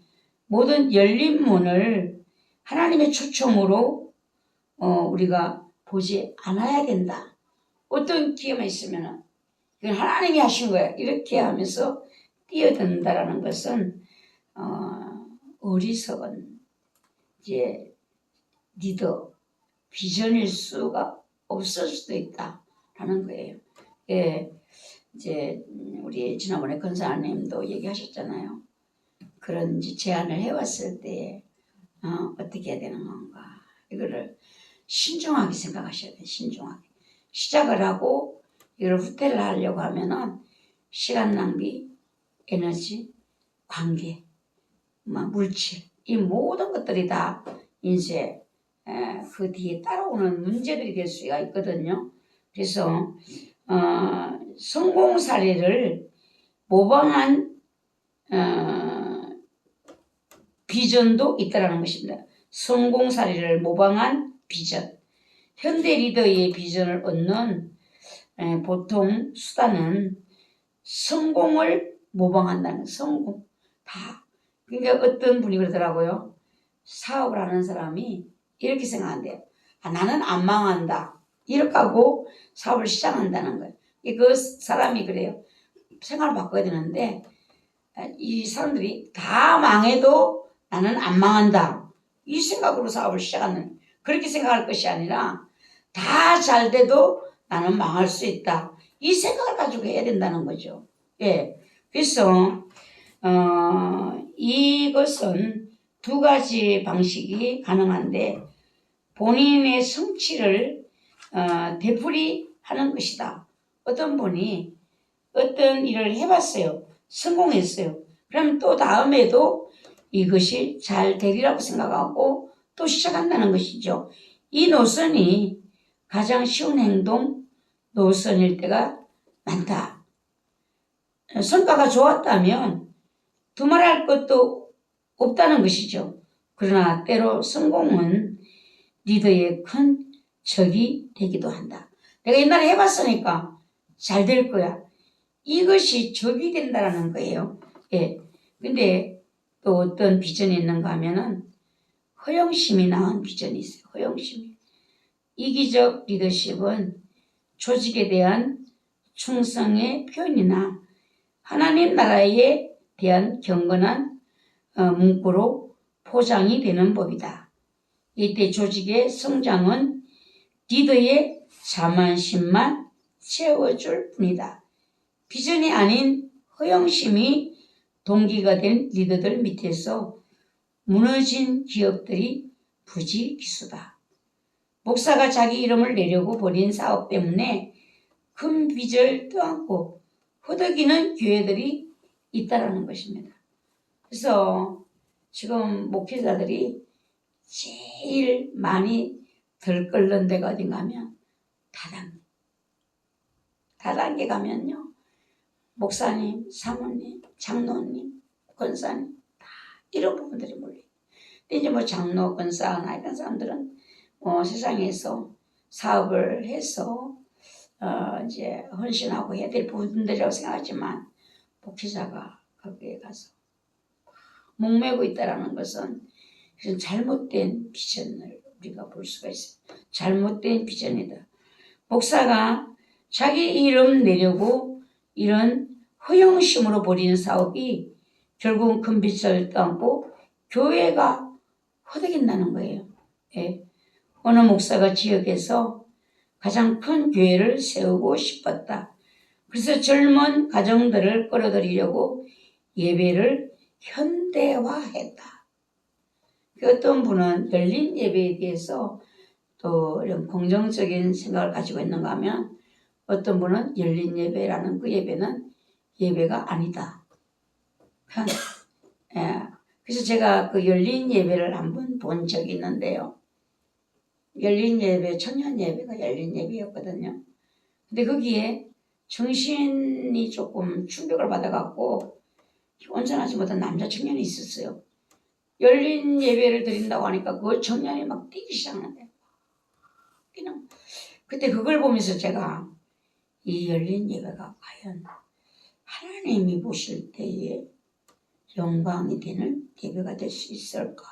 모든 열린 문을 하나님의 초청으로 우리가 보지 않아야 된다. 어떤 기회만 있으면 이건 하나님이 하신 거야. 이렇게 하면서 뛰어든다라는 것은 어리석은 이제 리더 비전일 수가 없을 수도 있다라는 거예요. 예, 이제 우리 지난번에 권사님도 얘기하셨잖아요. 그런 이제 제안을 해왔을 때 어떻게 해야 되는 건가 이거를 신중하게 생각하셔야 돼요. 신중하게 시작을 하고 이걸 후퇴를 하려고 하면은 시간 낭비, 에너지, 관계, 물질 이 모든 것들이 다 이제 그 뒤에 따라오는 문제들이 될 수가 있거든요. 그래서 성공 사례를 모방한 비전도 있다라는 것입니다. 성공 사례를 모방한 비전. 현대 리더의 비전을 얻는 보통 수단은 성공을 모방한다는 성공. 다. 그러니까 어떤 분이 그러더라고요. 사업을 하는 사람이 이렇게 생각한대요. 나는 안 망한다. 이렇게 하고 사업을 시작한다는 거예요. 그 사람이 그래요. 생각을 바꿔야 되는데 이 사람들이 다 망해도 나는 안 망한다. 이 생각으로 사업을 시작하는 그렇게 생각할 것이 아니라 다 잘 돼도 나는 망할 수 있다. 이 생각을 가지고 해야 된다는 거죠. 예. 그래서 이것은 두 가지 방식이 가능한데 본인의 성취를 되풀이하는 것이다. 어떤 분이 어떤 일을 해봤어요. 성공했어요. 그럼 또 다음에도 이것이 잘 되리라고 생각하고 또 시작한다는 것이죠. 이 노선이 가장 쉬운 행동 노선일 때가 많다. 성과가 좋았다면 두말할 것도 없다는 것이죠. 그러나 때로 성공은 리더의 큰 적이 되기도 한다. 내가 옛날에 해봤으니까 잘 될 거야. 이것이 적이 된다는 거예요. 예. 근데 또 어떤 비전이 있는가 하면은 허영심이 낳은 비전이 있어요. 허영심이. 이기적 리더십은 조직에 대한 충성의 표현이나 하나님 나라에 대한 경건한 문구로 포장이 되는 법이다. 이때 조직의 성장은 리더의 자만심만 채워줄 뿐이다. 비전이 아닌 허영심이 동기가 된 리더들 밑에서 무너진 기업들이 부지기수다. 목사가 자기 이름을 내려고 벌인 사업 때문에 큰 빚을 떠안고 허덕이는 교회들이 있다라는 것입니다. 그래서 지금 목회자들이 제일 많이 들끓는 데가 어딘가 하면 다단계. 다단계 가면요. 목사님, 사모님, 장로님, 권사님 다 이런 부분들이 몰려요. 근데 이제 뭐 장로, 권사나 이런 사람들은 세상에서 사업을 해서 이제 헌신하고 해야 될 부분들이라고 생각하지만 목회자가 거기에 가서 목매고 있다는 것은 잘못된 비전을 우리가 볼 수가 있어요. 잘못된 비전이다. 목사가 자기 이름 내려고 이런 허영심으로 벌이는 사업이 결국은 큰 빚을 떠안고 교회가 허덕인다는 거예요. 예. 어느 목사가 지역에서 가장 큰 교회를 세우고 싶었다. 그래서 젊은 가정들을 끌어들이려고 예배를 현대화했다. 어떤 분은 열린 예배에 대해서 또 이런 긍정적인 생각을 가지고 있는가 하면 어떤 분은 열린 예배라는 그 예배는 예배가 아니다. 예. 그래서 제가 그 열린 예배를 한번 본 적이 있는데요. 열린 예배, 청년 예배가 열린 예배였거든요. 근데 거기에 정신이 조금 충격을 받아갖고 온전하지 못한 남자 청년이 있었어요. 열린 예배를 드린다고 하니까 그 청년이 막 뛰기 시작하는데 그냥 그때 그걸 보면서 제가 이 열린 예배가 과연 하나님이 보실 때에 영광이 되는 예배가 될 수 있을까?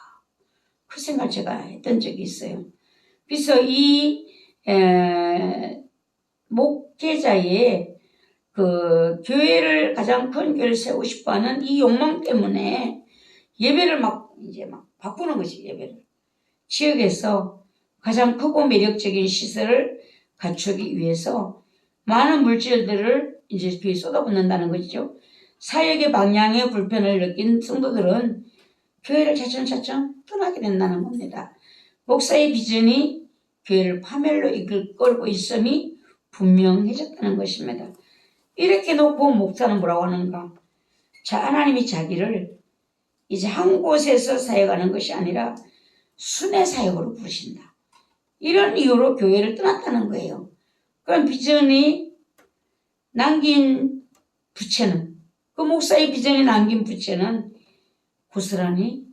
그 생각을 제가 했던 적이 있어요. 그래서 이 목회자의 그 교회를 가장 큰 교회를 세우고 싶어하는 이 욕망 때문에 예배를 막 바꾸는 것이 예배를 지역에서 가장 크고 매력적인 시설을 갖추기 위해서 많은 물질들을 이제 뒤에 쏟아붓는다는 것이죠. 사역의 방향에 불편을 느낀 성도들은 교회를 차츰차츰 떠나게 된다는 겁니다. 목사의 비전이 교회를 파멸로 이끌고 있음이 분명해졌다는 것입니다. 이렇게 놓고 목사는 뭐라고 하는가? 하나님이 자기를 이제 한 곳에서 사역하는 것이 아니라 순회 사역으로 부르신다. 이런 이유로 교회를 떠났다는 거예요. 그럼 비전이 남긴 부채는 그 목사의 비전이 남긴 부채는 고스란히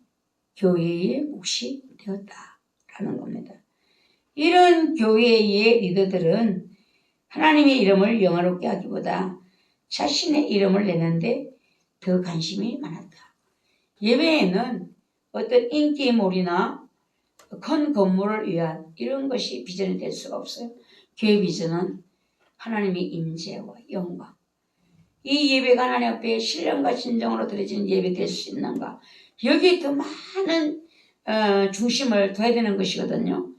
교회의 몫이 되었다라는 겁니다. 이런 교회의 리더들은 하나님의 이름을 영화롭게 하기보다 자신의 이름을 내는데 더 관심이 많았다. 예배에는 어떤 인기몰이나 큰 건물을 위한 이런 것이 비전이 될 수가 없어요. 교회 비전은 하나님의 임재와 영광. 이 예배가 하나님 앞에 신령과 진정으로 드려지는 예배 될 수 있는가? 여기에 더 많은 중심을 둬야 되는 것이거든요.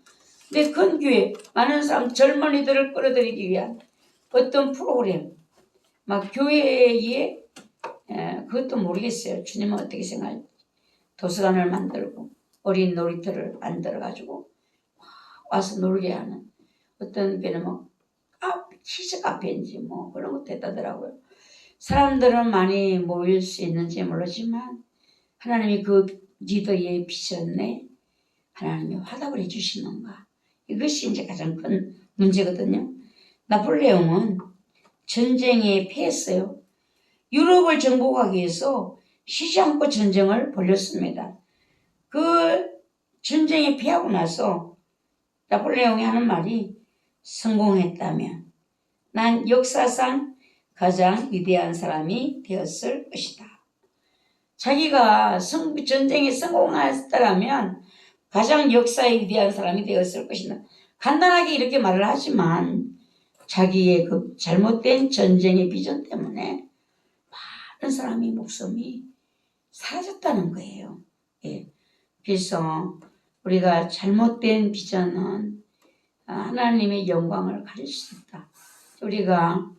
근데 큰 교회, 많은 사람, 젊은이들을 끌어들이기 위한 어떤 프로그램, 막 교회에 그것도 모르겠어요. 주님은 어떻게 생각할지. 도서관을 만들고 어린 놀이터를 만들어가지고 와서 놀게 하는 어떤 배는 뭐 키즈 카페인지 뭐 그런 것도 했다더라고요. 사람들은 많이 모일 수 있는지 모르지만 하나님이 그 리더의 비전에 하나님이 화답을 해주시는가? 이것이 이제 가장 큰 문제거든요. 나폴레옹은 전쟁에 패했어요. 유럽을 정복하기 위해서 쉬지 않고 전쟁을 벌였습니다. 그 전쟁에 패하고 나서 나폴레옹이 하는 말이 성공했다면 난 역사상 가장 위대한 사람이 되었을 것이다. 자기가 전쟁에 성공했다면 가장 역사에 위대한 사람이 되었을 것이다. 간단하게 이렇게 말을 하지만 자기의 그 잘못된 전쟁의 비전 때문에 많은 사람이 목숨이 사라졌다는 거예요. 예. 그래서 우리가 잘못된 비전은 하나님의 영광을 가릴 수 있다. 우리가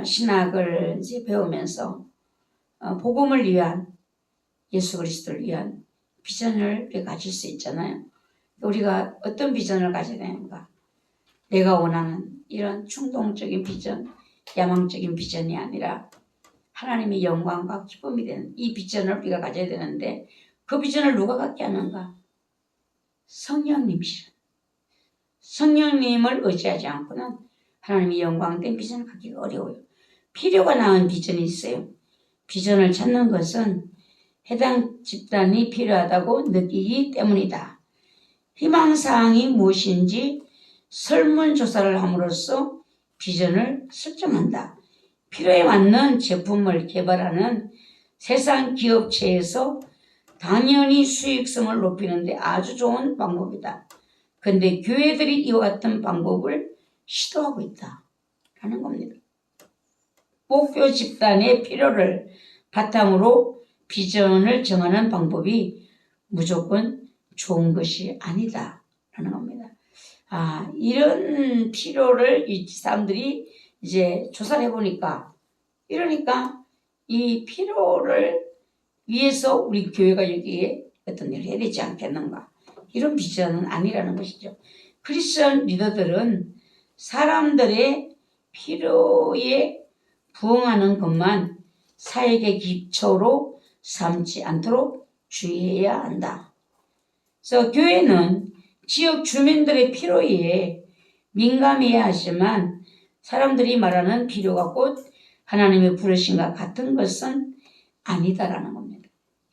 신학을 이제 배우면서 복음을 위한 예수 그리스도를 위한 비전을 우리가 가질 수 있잖아요. 우리가 어떤 비전을 가져야 되는가? 내가 원하는 이런 충동적인 비전, 야망적인 비전이 아니라 하나님의 영광과 기쁨이 되는 이 비전을 우리가 가져야 되는데 그 비전을 누가 갖게 하는가? 성령님이시라. 성령님을 의지하지 않고는 하나님의 영광된 비전을 갖기가 어려워요. 필요가 나은 비전이 있어요. 비전을 찾는 것은 해당 집단이 필요하다고 느끼기 때문이다. 희망사항이 무엇인지 설문조사를 함으로써 비전을 설정한다. 필요에 맞는 제품을 개발하는 세상 기업체에서 당연히 수익성을 높이는 데 아주 좋은 방법이다. 그런데 교회들이 이와 같은 방법을 시도하고 있다. 라는 겁니다. 목표 집단의 필요를 바탕으로 비전을 정하는 방법이 무조건 좋은 것이 아니다. 라는 겁니다. 이런 필요를 이 사람들이 이제 조사를 해보니까 이러니까 이 필요를 위해서 우리 교회가 여기에 어떤 일을 해야 되지 않겠는가. 이런 비전은 아니라는 것이죠. 크리스천 리더들은 사람들의 필요에 부응하는 것만 사역의 기초로 삼지 않도록 주의해야 한다. 그래서 교회는 지역 주민들의 필요에 민감해야 하지만 사람들이 말하는 필요가 곧 하나님의 부르심과 같은 것은 아니다라는 겁니다.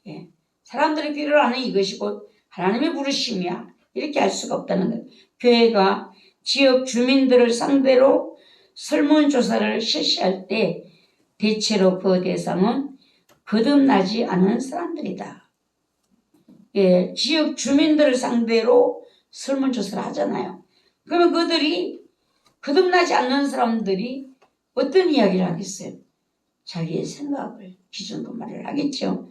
예. 사람들이 필요로 하는 이것이 곧 하나님의 부르심이야. 이렇게 할 수가 없다는 거예요. 교회가 지역 주민들을 상대로 설문조사를 실시할 때 대체로 그 대상은 거듭나지 않은 사람들이다. 예, 지역 주민들을 상대로 설문조사를 하잖아요. 그러면 그들이 거듭나지 않는 사람들이 어떤 이야기를 하겠어요? 자기의 생각을 기준으로 말을 하겠죠.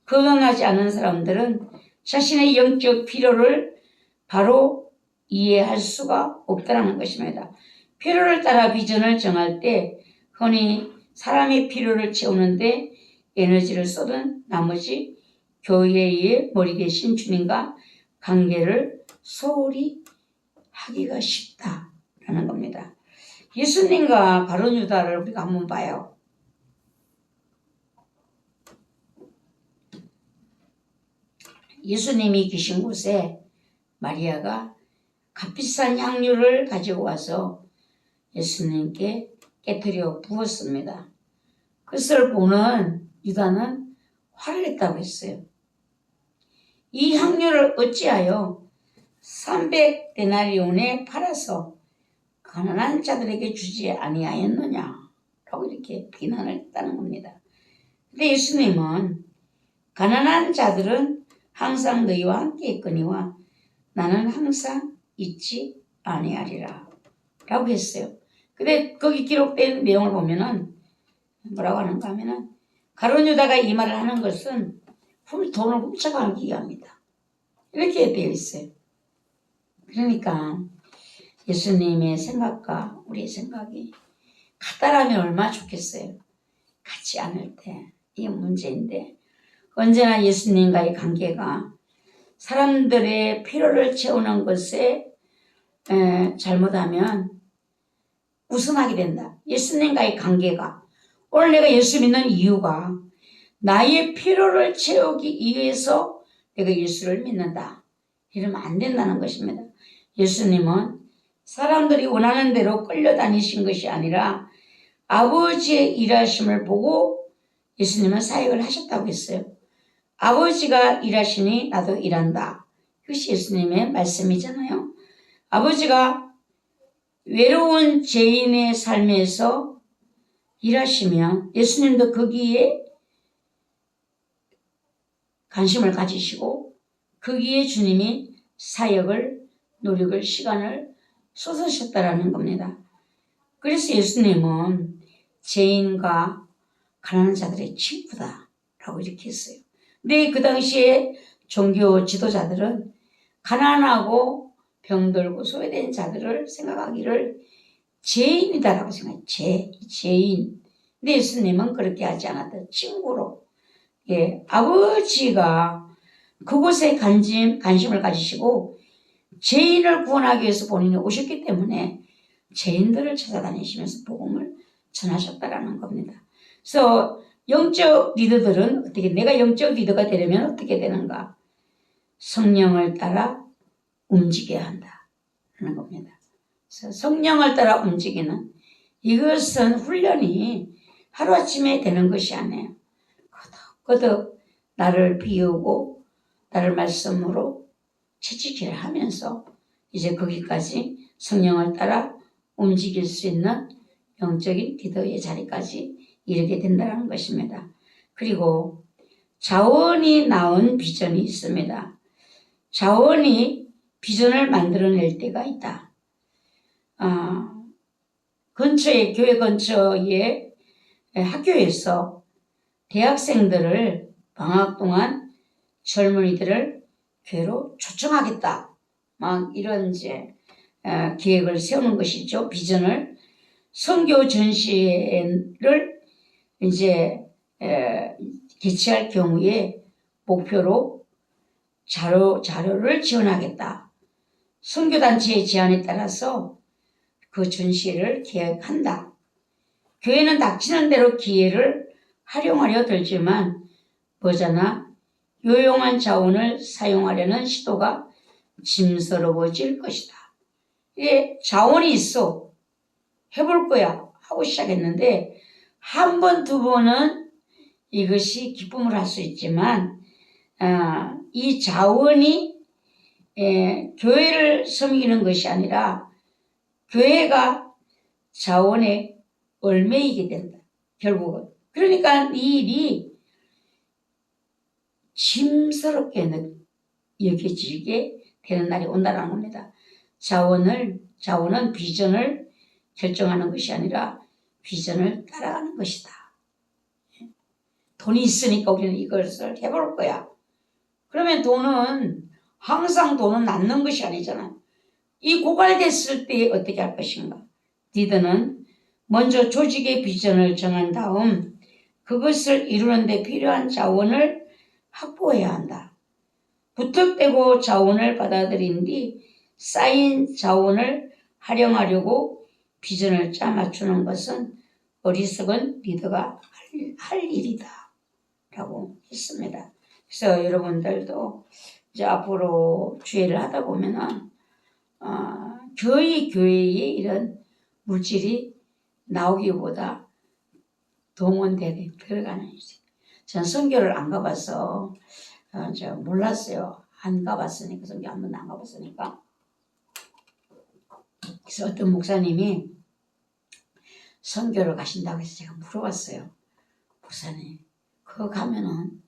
거듭나지 않은 사람들은 자신의 영적 필요를 바로 이해할 수가 없다는 것입니다. 필요를 따라 비전을 정할 때 흔히 사람의 필요를 채우는데 에너지를 쏟은 나머지 교회의 머리 대신 주님과 관계를 소홀히 하기가 쉽다라는 겁니다. 예수님과 가룟 유다를 우리가 한번 봐요. 예수님이 계신 곳에 마리아가 값비싼 향유를 가지고 와서 예수님께 깨뜨려 부었습니다. 그것을 보는 유다는 화를 냈다고 했어요. 이 향유를 어찌하여 300데나리온에 팔아서 가난한 자들에게 주지 아니하였느냐라고 이렇게 비난을 했다는 겁니다. 근데 예수님은 가난한 자들은 항상 너희와 함께 있거니와 나는 항상 있지 아니하리라 라고 했어요. 근데 거기 기록된 내용을 보면은 뭐라고 하는가 하면은 가룟 유다가 이 말을 하는 것은 돈을 훔쳐가기 위함이다. 이렇게 되어 있어요. 그러니까 예수님의 생각과 우리의 생각이 같다라면 얼마나 좋겠어요. 같지 않을 때 이게 문제인데 언제나 예수님과의 관계가 사람들의 필요를 채우는 것에 잘못하면 우선하게 된다. 예수님과의 관계가 오늘 내가 예수 믿는 이유가 나의 필요를 채우기 위해서 내가 예수를 믿는다. 이러면 안 된다는 것입니다. 예수님은 사람들이 원하는 대로 끌려다니신 것이 아니라 아버지의 일하심을 보고 예수님은 사역을 하셨다고 했어요. 아버지가 일하시니 나도 일한다. 그것이 예수님의 말씀이잖아요. 아버지가 외로운 죄인의 삶에서 일하시면 예수님도 거기에 관심을 가지시고 거기에 주님이 사역을, 노력을, 시간을 쏟으셨다라는 겁니다. 그래서 예수님은 죄인과 가난한 자들의 친구다라고 이렇게 했어요. 근데 그 당시에 종교 지도자들은 가난하고 병들고 소외된 자들을 생각하기를 죄인이다라고 생각해요. 죄인. 근데 예수님은 그렇게 하지 않았다. 친구로. 예, 아버지가 그곳에 관심을 가지시고 죄인을 구원하기 위해서 본인이 오셨기 때문에 죄인들을 찾아다니시면서 복음을 전하셨다라는 겁니다. 그래서 영적 리더들은 어떻게, 내가 영적 리더가 되려면 어떻게 되는가? 성령을 따라 움직여야 한다 하는 겁니다. 그래서 성령을 따라 움직이는, 이것은 훈련이 하루아침에 되는 것이 아니에요. 거듭 나를 비우고 나를 말씀으로 채찍질을 하면서 이제 거기까지 성령을 따라 움직일 수 있는 영적인 리더의 자리까지 이르게 된다는 것입니다. 그리고 자원이 낳은 비전이 있습니다. 자원이 비전을 만들어낼 때가 있다. 교회 근처에 학교에서 대학생들을 방학 동안 젊은이들을 교회로 초청하겠다. 막 이런 이제 계획을 세우는 것이죠. 비전을. 선교 전시회를 이제 개최할 경우에 목표로 자료를 지원하겠다. 선교단체의 제안에 따라서 그 전시회를 계획한다. 교회는 닥치는 대로 기회를 활용하려 들지만 머지않아 요용한 자원을 사용하려는 시도가 짐스러워질 것이다. 이게 자원이 있어. 해볼 거야. 하고 시작했는데 한 번, 두 번은 이것이 기쁨을 할 수 있지만 이 자원이 교회를 섬기는 것이 아니라 교회가 자원의 얼매이게 된다. 결국은. 그러니까 이 일이 짐스럽게 여겨지게 되는 날이 온다는 겁니다. 자원은 비전을 결정하는 것이 아니라 비전을 따라가는 것이다. 돈이 있으니까 우리는 이것을 해볼 거야. 그러면 항상 돈은 낳는 것이 아니잖아요. 이 고갈됐을 때 어떻게 할 것인가? 리더는 먼저 조직의 비전을 정한 다음 그것을 이루는 데 필요한 자원을 확보해야 한다. 부탁되고 자원을 받아들인 뒤 쌓인 자원을 활용하려고 비전을 짜 맞추는 것은 어리석은 리더가 할 일이다 라고 했습니다. 그래서 여러분들도 이제 앞으로 주회를 하다 보면은 교회에 이런 물질이 나오기보다 동원되게 들어가는 일이. 전 선교를 안 가봐서 저 몰랐어요. 안 가봤으니까, 선교 한 번도 안 가봤으니까. 그래서 어떤 목사님이 선교를 가신다고 해서 제가 물어봤어요. 목사님, 그거 가면은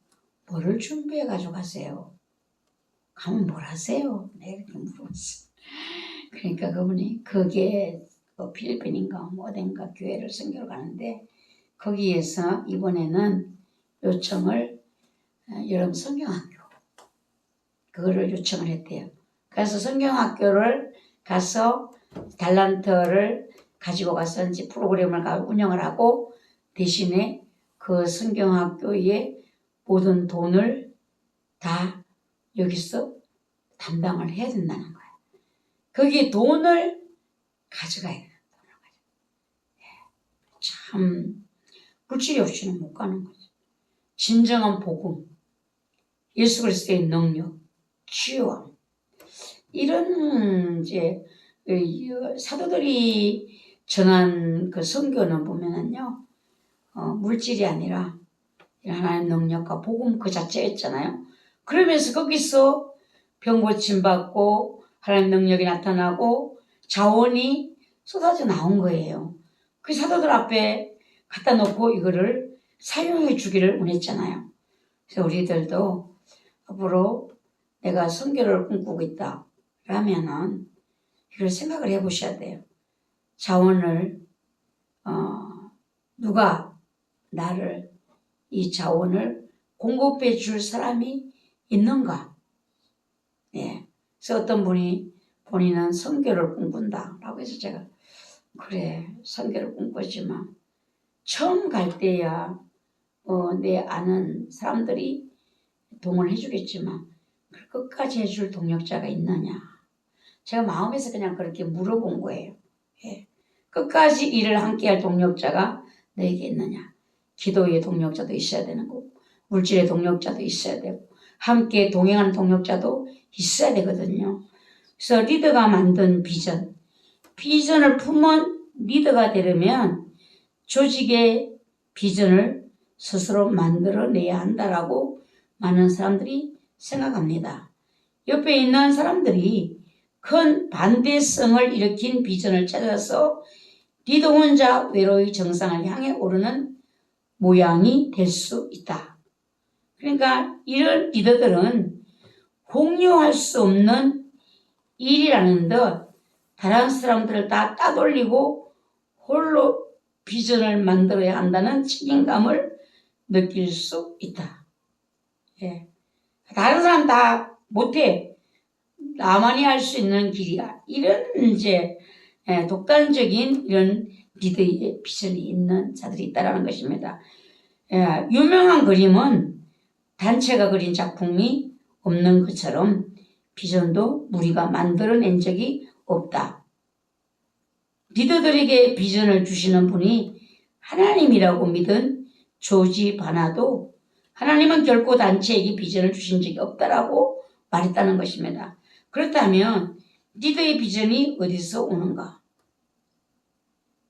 뭐를 준비해 가지고 가세요? 가면 뭘 하세요? 내가 이렇게 물어봤어요. 그러니까 그분이 그게 필리핀인가 뭐 어딘가 교회를 선교를 가는데 거기에서 이번에는 요청을 여러분 성경학교 그거를 요청을 했대요. 그래서 성경학교를 가서 달란트를 가지고 가서 이제 프로그램을 운영을 하고 대신에 그 성경학교의 모든 돈을 다 여기서 담당을 해야 된다는 거예요. 거기에 돈을 가져가야 된다는 거죠. 참 물질이 없이는 못 가는 거죠. 진정한 복음, 예수 그리스도의 능력, 치유함 이런 이제 사도들이 전한 그 선교는 보면은요 물질이 아니라 하나님의 능력과 복음 그 자체였잖아요. 그러면서 거기서 병 고침 받고 하나님의 능력이 나타나고 자원이 쏟아져 나온 거예요. 그 사도들 앞에 갖다 놓고 이거를 사용해 주기를 원했잖아요. 그래서 우리들도 앞으로 내가 선교를 꿈꾸고 있다 라면은 이걸 생각을 해보셔야 돼요. 자원을 누가 나를 이 자원을 공급해 줄 사람이 있는가? 예. 그래서 어떤 분이 본인은 선교를 꿈꾼다 라고 해서 제가 그래 선교를 꿈꾸지만 처음 갈 때야 내 아는 사람들이 동원해 주겠지만 그걸 끝까지 해줄 동력자가 있느냐 제가 마음에서 그냥 그렇게 물어본 거예요. 예. 끝까지 일을 함께할 동력자가 너에게 있느냐? 기도의 동력자도 있어야 되는 거고, 물질의 동력자도 있어야 되고, 함께 동행하는 동력자도 있어야 되거든요. 그래서 리더가 만든 비전을 품은 리더가 되려면 조직의 비전을 스스로 만들어내야 한다라고 많은 사람들이 생각합니다. 옆에 있는 사람들이 큰 반대성을 일으킨 비전을 찾아서 리더 혼자 외로이 정상을 향해 오르는 모양이 될 수 있다. 그러니까 이런 리더들은 공유할 수 없는 일이라는 듯 다른 사람들을 다 따돌리고 홀로 비전을 만들어야 한다는 책임감을 느낄 수 있다. 예. 다른 사람 다 못해. 나만이 할 수 있는 길이야. 이런 이제 독단적인 이런 리더의 비전이 있는 자들이 있다는 것입니다. 유명한 그림은 단체가 그린 작품이 없는 것처럼 비전도 무리가 만들어낸 적이 없다. 리더들에게 비전을 주시는 분이 하나님이라고 믿은 조지 바나도 하나님은 결코 단체에게 비전을 주신 적이 없다라고 말했다는 것입니다. 그렇다면 리더의 비전이 어디서 오는가?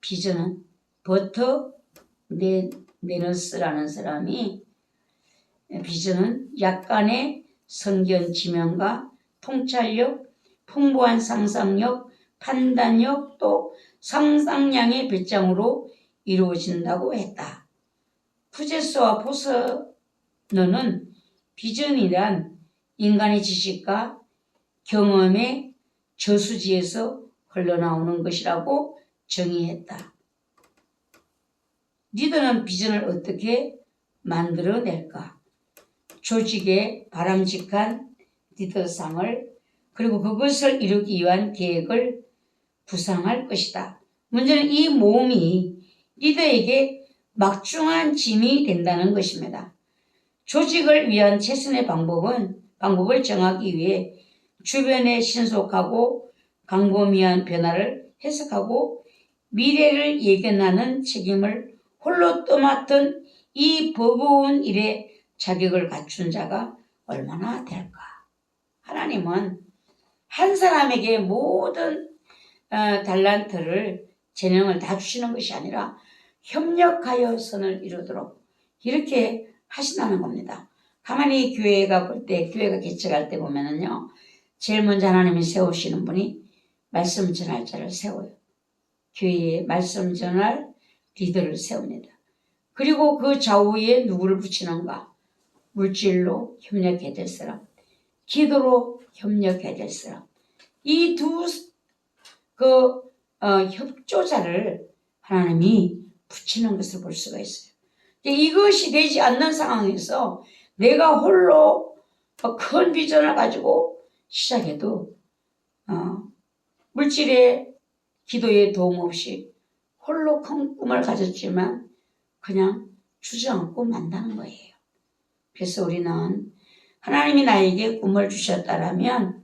비전은 버터 네너스라는 사람이 비전은 약간의 선견 지명과 통찰력, 풍부한 상상력, 판단력, 또 상상량의 배짱으로 이루어진다고 했다. 푸제스와 포스너는 비전이란 인간의 지식과 경험의 저수지에서 흘러나오는 것이라고 정의했다. 리더는 비전을 어떻게 만들어낼까? 조직의 바람직한 리더상을 그리고 그것을 이루기 위한 계획을 구상할 것이다. 문제는 이 모험이 리더에게 막중한 짐이 된다는 것입니다. 조직을 위한 최선의 방법을 정하기 위해 주변에 신속하고 광범위한 변화를 해석하고 미래를 예견하는 책임을 홀로 떠맡은 이 버거운 일에 자격을 갖춘 자가 얼마나 될까? 하나님은 한 사람에게 모든 달란트를 재능을 다 주시는 것이 아니라 협력하여 선을 이루도록 이렇게 하신다는 겁니다. 가만히 교회가 볼 때, 교회가 개척할 때 보면은요, 제일 먼저 하나님이 세우시는 분이 말씀 전할 자를 세워요. 교회에 말씀 전할 리더를 세웁니다. 그리고 그 좌우에 누구를 붙이는가? 물질로 협력해야 될 사람, 기도로 협력해야 될 사람. 이 두 협조자를 하나님이 붙이는 것을 볼 수가 있어요. 이것이 되지 않는 상황에서 내가 홀로 큰 비전을 가지고 시작해도 물질의 기도의 도움 없이 홀로 큰 꿈을 가졌지만 그냥 주저앉고 만다는 거예요. 그래서 우리는 하나님이 나에게 꿈을 주셨다라면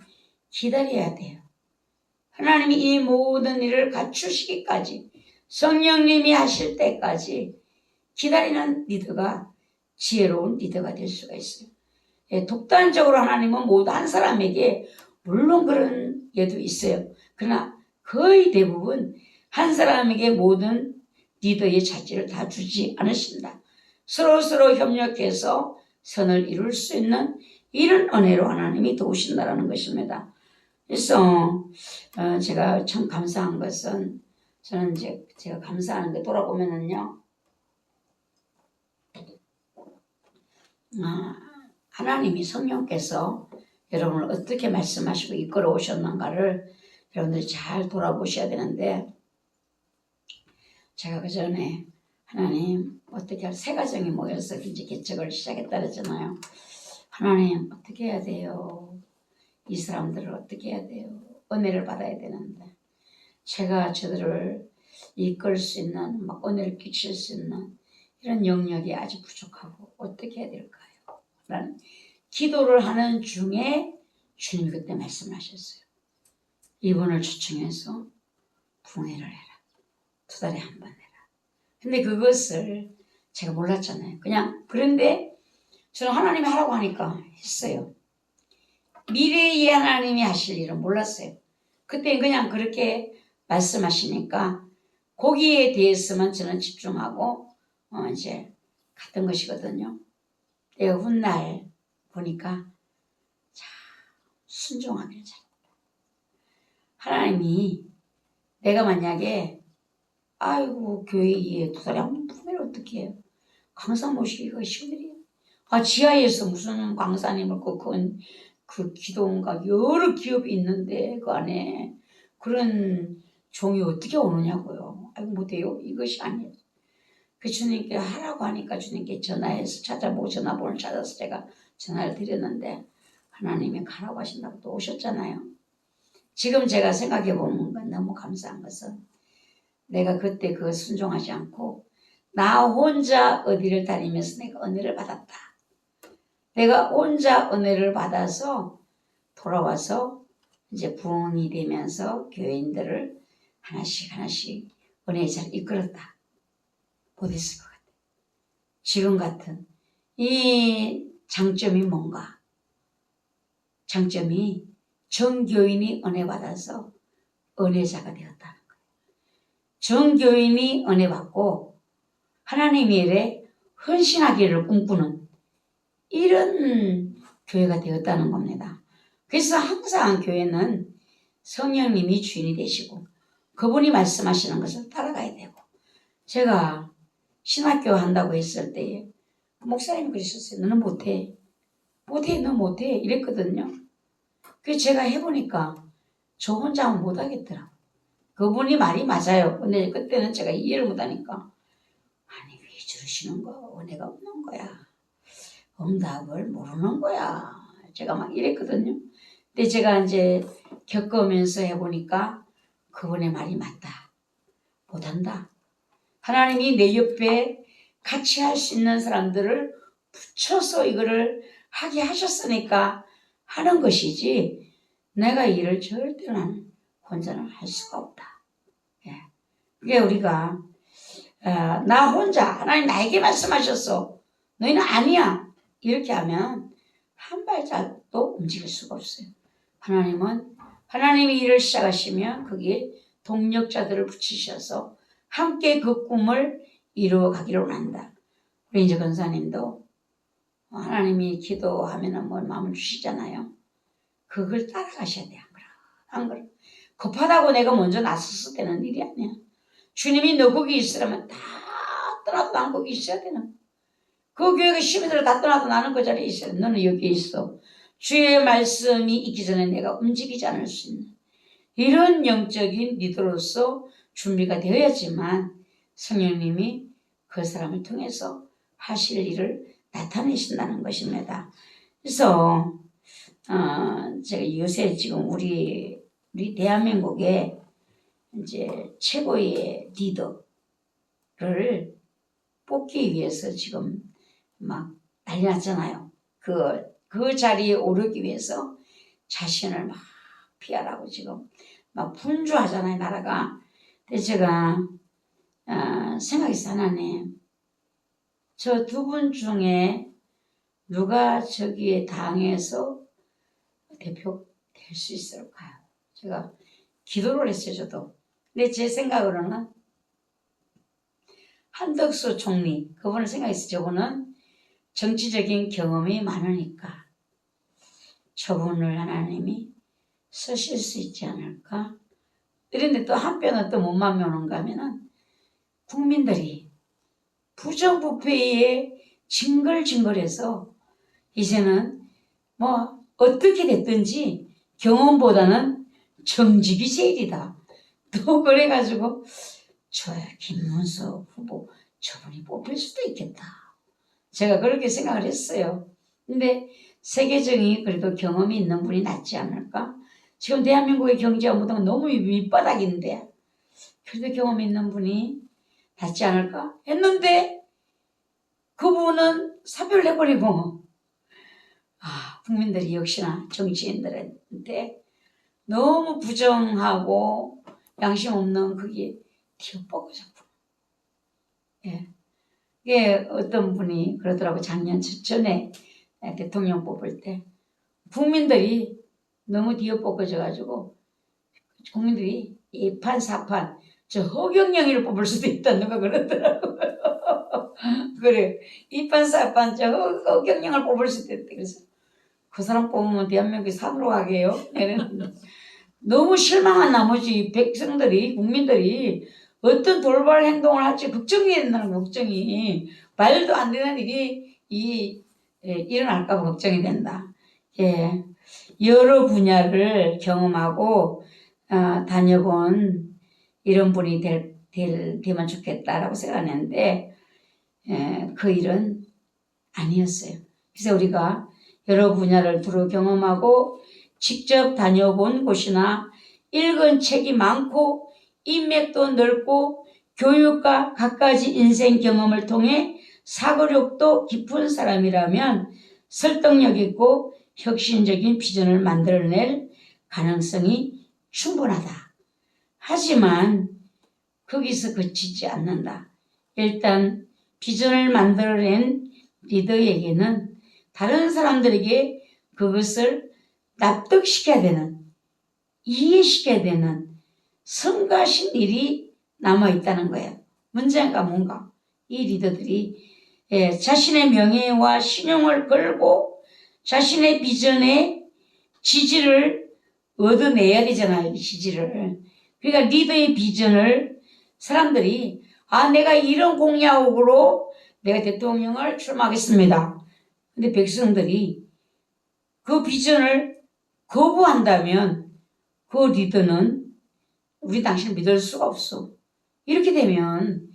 기다려야 돼요. 하나님이 이 모든 일을 갖추시기까지 성령님이 하실 때까지 기다리는 리더가 지혜로운 리더가 될 수가 있어요. 독단적으로 하나님은 모두 한 사람에게 물론 그런 예도 있어요. 그러나 거의 대부분 한 사람에게 모든 리더의 자질을 다 주지 않으신다. 서로 협력해서 선을 이룰 수 있는 이런 은혜로 하나님이 도우신다라는 것입니다. 그래서 제가 참 감사한 것은 저는 이제 제가 감사하는 게 돌아보면은요, 하나님이 성령께서 여러분을 어떻게 말씀하시고 이끌어 오셨는가를 여러분들이 잘 돌아보셔야 되는데, 제가 그 전에 하나님 어떻게 세 가정이 모여서 이제 개척을 시작했다 그랬잖아요. 하나님 어떻게 해야 돼요? 이 사람들을 어떻게 해야 돼요? 은혜를 받아야 되는데 제가 저들을 이끌 수 있는 은혜를 끼칠 수 있는 이런 영역이 아직 부족하고 어떻게 해야 될까요? 라는 기도를 하는 중에 주님이 그때 말씀하셨어요. 이분을 초청해서 붕해를 해라. 2달에 한 번 해라. 근데 그것을 제가 몰랐잖아요. 그냥 그런데 저는 하나님이 하라고 하니까 했어요. 미래에 하나님이 하실 일은 몰랐어요. 그때 그냥 그렇게 말씀하시니까 거기에 대해서만 저는 집중하고 이제 갔던 것이거든요. 내가 훗날 보니까 참 순종하기를 잘했다. 하나님이 내가 만약에 아이고 교회에 2달에 한 번 푸면 어떻게 해요? 강사 모시기가 쉬운 일이에요. 지하에서 무슨 강사님을 그 기도원가 여러 기업이 있는데 그 안에 그런 종이 어떻게 오느냐고요. 아이고 못해요. 이것이 아니에요. 그 주님께 하라고 하니까 주님께 전화해서 전화번호를 찾아서 제가 전화를 드렸는데 하나님이 가라고 하신다고 또 오셨잖아요. 지금 제가 생각해 보는 건 너무 감사한 것은 내가 그때 그 순종하지 않고 나 혼자 어디를 다니면서 내가 은혜를 받았다. 내가 혼자 은혜를 받아서 돌아와서 이제 부흥이 되면서 교인들을 하나씩 은혜의 잘 이끌었다. 못했을 것 같아. 지금 같은 이 장점이 뭔가? 장점이 정교인이 은혜 받아서 은혜자가 되었다는 거예요. 정교인이 은혜 받고 하나님의 일에 헌신하기를 꿈꾸는 이런 교회가 되었다는 겁니다. 그래서 항상 교회는 성령님이 주인이 되시고 그분이 말씀하시는 것을 따라가야 되고 제가 신학교 한다고 했을 때 목사님이 그러셨어요. 너는 못해. 너 못해. 이랬거든요. 그래서 제가 해보니까 저 혼자 하면 못하겠더라고요. 그분이 말이 맞아요. 근데 그때는 제가 이해를 못하니까 아니 왜 저러시는 거 은혜가 없는 거야. 응답을 모르는 거야. 제가 막 이랬거든요. 근데 제가 이제 겪으면서 해보니까 그분의 말이 맞다. 못한다. 하나님이 내 옆에 같이 할 수 있는 사람들을 붙여서 이거를 하게 하셨으니까 하는 것이지 내가 일을 절대로 나는 혼자는 할 수가 없다. 예. 그게 우리가 나 혼자 하나님 나에게 말씀하셨어. 너희는 아니야. 이렇게 하면 한 발짝도 움직일 수가 없어요. 하나님은 하나님이 일을 시작하시면 거기에 동력자들을 붙이셔서 함께 그 꿈을 이루어 가기를 원한다. 우리 이제 권사님도 하나님이 기도하면은 뭐 마음을 주시잖아요. 그걸 따라가셔야 돼요. 안 그래? 급하다고 내가 먼저 나서서 되는 일이 아니야. 주님이 너 거기 있으라면 다 떠나도 난 거기 있어야 되는. 그 교회가 시민들을 다 떠나도 나는 그 자리에 있어야 돼. 너는 여기 있어. 주의 말씀이 있기 전에 내가 움직이지 않을 수 있는 이런 영적인 리더로서 준비가 되어야지만 성령님이 그 사람을 통해서 하실 일을 나타내신다는 것입니다. 그래서 제가 요새 지금 우리 대한민국에 이제 최고의 리더를 뽑기 위해서 지금 막 난리 났잖아요. 그 자리에 오르기 위해서 자신을 막 피하라고 지금 막 분주하잖아요, 나라가. 근데 제가 생각했어. 하나님, 저 2분 중에 누가 저기에 당해서 대표 될 수 있을까요? 제가 기도를 했어요, 저도. 근데 제 생각으로는 한덕수 총리, 그분을 생각했어요. 저분은 정치적인 경험이 많으니까 저분을 하나님이 쓰실 수 있지 않을까? 그런데 또 한편은 또 뭔 마음이 오는가 하면은 국민들이 부정부패에 징글징글해서 이제는 뭐 어떻게 됐든지 경험보다는 정직이 제일이다. 또 그래가지고 저 김문수 후보 저분이 뽑힐 수도 있겠다. 제가 그렇게 생각을 했어요. 근데 세계적인 그래도 경험이 있는 분이 낫지 않을까? 지금 대한민국의 경제가 무당 너무 밑바닥인데 그래도 경험이 있는 분이 낫지 않을까? 했는데 그분은 사표를 내버리고 국민들이 역시나 정치인들한테 너무 부정하고 양심 없는 그게 뒤엎어져. 예. 이게 어떤 분이 그러더라고. 작년 전에 대통령 뽑을 때 국민들이 너무 뒤엎어져 가지고 국민들이 이판 사판 저 허경영이를 뽑을 수도 있다 누가 그러더라고. 그래 이판 사판 저 허경영을 뽑을 수도 있다. 그래서 그 사람 뽑으면 대한민국이 산으로 가게요. 너무 실망한 나머지 백성들이 국민들이 어떤 돌발 행동을 할지 걱정이 된다는 걱정이 말도 안 되는 일이 일어날까 봐 걱정이 된다. 예, 여러 분야를 경험하고 다녀본 이런 분이 되면 좋겠다라고 생각했는데 그 일은 아니었어요. 그래서 우리가 여러 분야를 두루 경험하고 직접 다녀본 곳이나 읽은 책이 많고 인맥도 넓고 교육과 갖가지 인생 경험을 통해 사고력도 깊은 사람이라면 설득력 있고 혁신적인 비전을 만들어낼 가능성이 충분하다. 하지만 거기서 그치지 않는다. 일단 비전을 만들어낸 리더에게는 다른 사람들에게 그것을 납득시켜야 되는, 이해시켜야 되는 성가신 일이 남아있다는 거예요. 문제가 뭔가? 이 리더들이 자신의 명예와 신용을 걸고 자신의 비전에 지지를 얻어내야 되잖아요. 지지를. 그러니까 리더의 비전을 사람들이 내가 이런 공약으로 내가 대통령을 출마하겠습니다. 근데 백성들이 그 비전을 거부한다면 그 리더는 우리 당신을 믿을 수가 없어. 이렇게 되면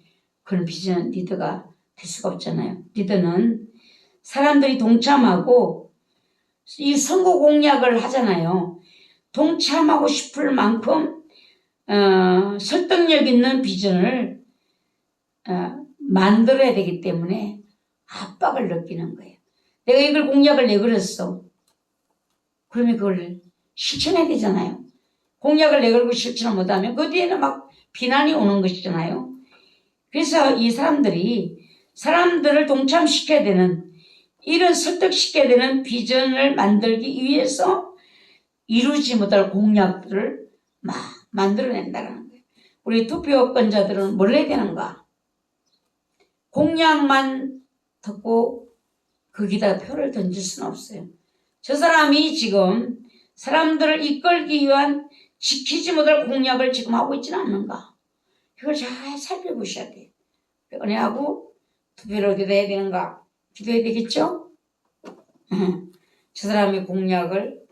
그런 비전 리더가 될 수가 없잖아요. 리더는 사람들이 동참하고 이 선거 공약을 하잖아요. 동참하고 싶을 만큼 설득력 있는 비전을 만들어야 되기 때문에 압박을 느끼는 거예요. 내가 이걸 공약을 내걸었어. 그러면 그걸 실천해야 되잖아요. 공약을 내걸고 실천을 못하면 그 뒤에는 막 비난이 오는 것이잖아요. 그래서 이 사람들을 동참시켜야 되는, 이런 설득시켜야 되는 비전을 만들기 위해서 이루지 못할 공약들을 막 만들어낸다는 거예요. 우리 투표권자들은 뭘 해야 되는가? 공약만 듣고 거기다 표를 던질 수는 없어요. 저 사람이 지금 사람들을 이끌기 위한 지키지 못할 공약을 지금 하고 있지는 않는가? 이걸 잘 살펴보셔야 돼요. 은혜하고 투표를 어디다 해야 되는가? 기도해야 되겠죠? 저 사람이 공약을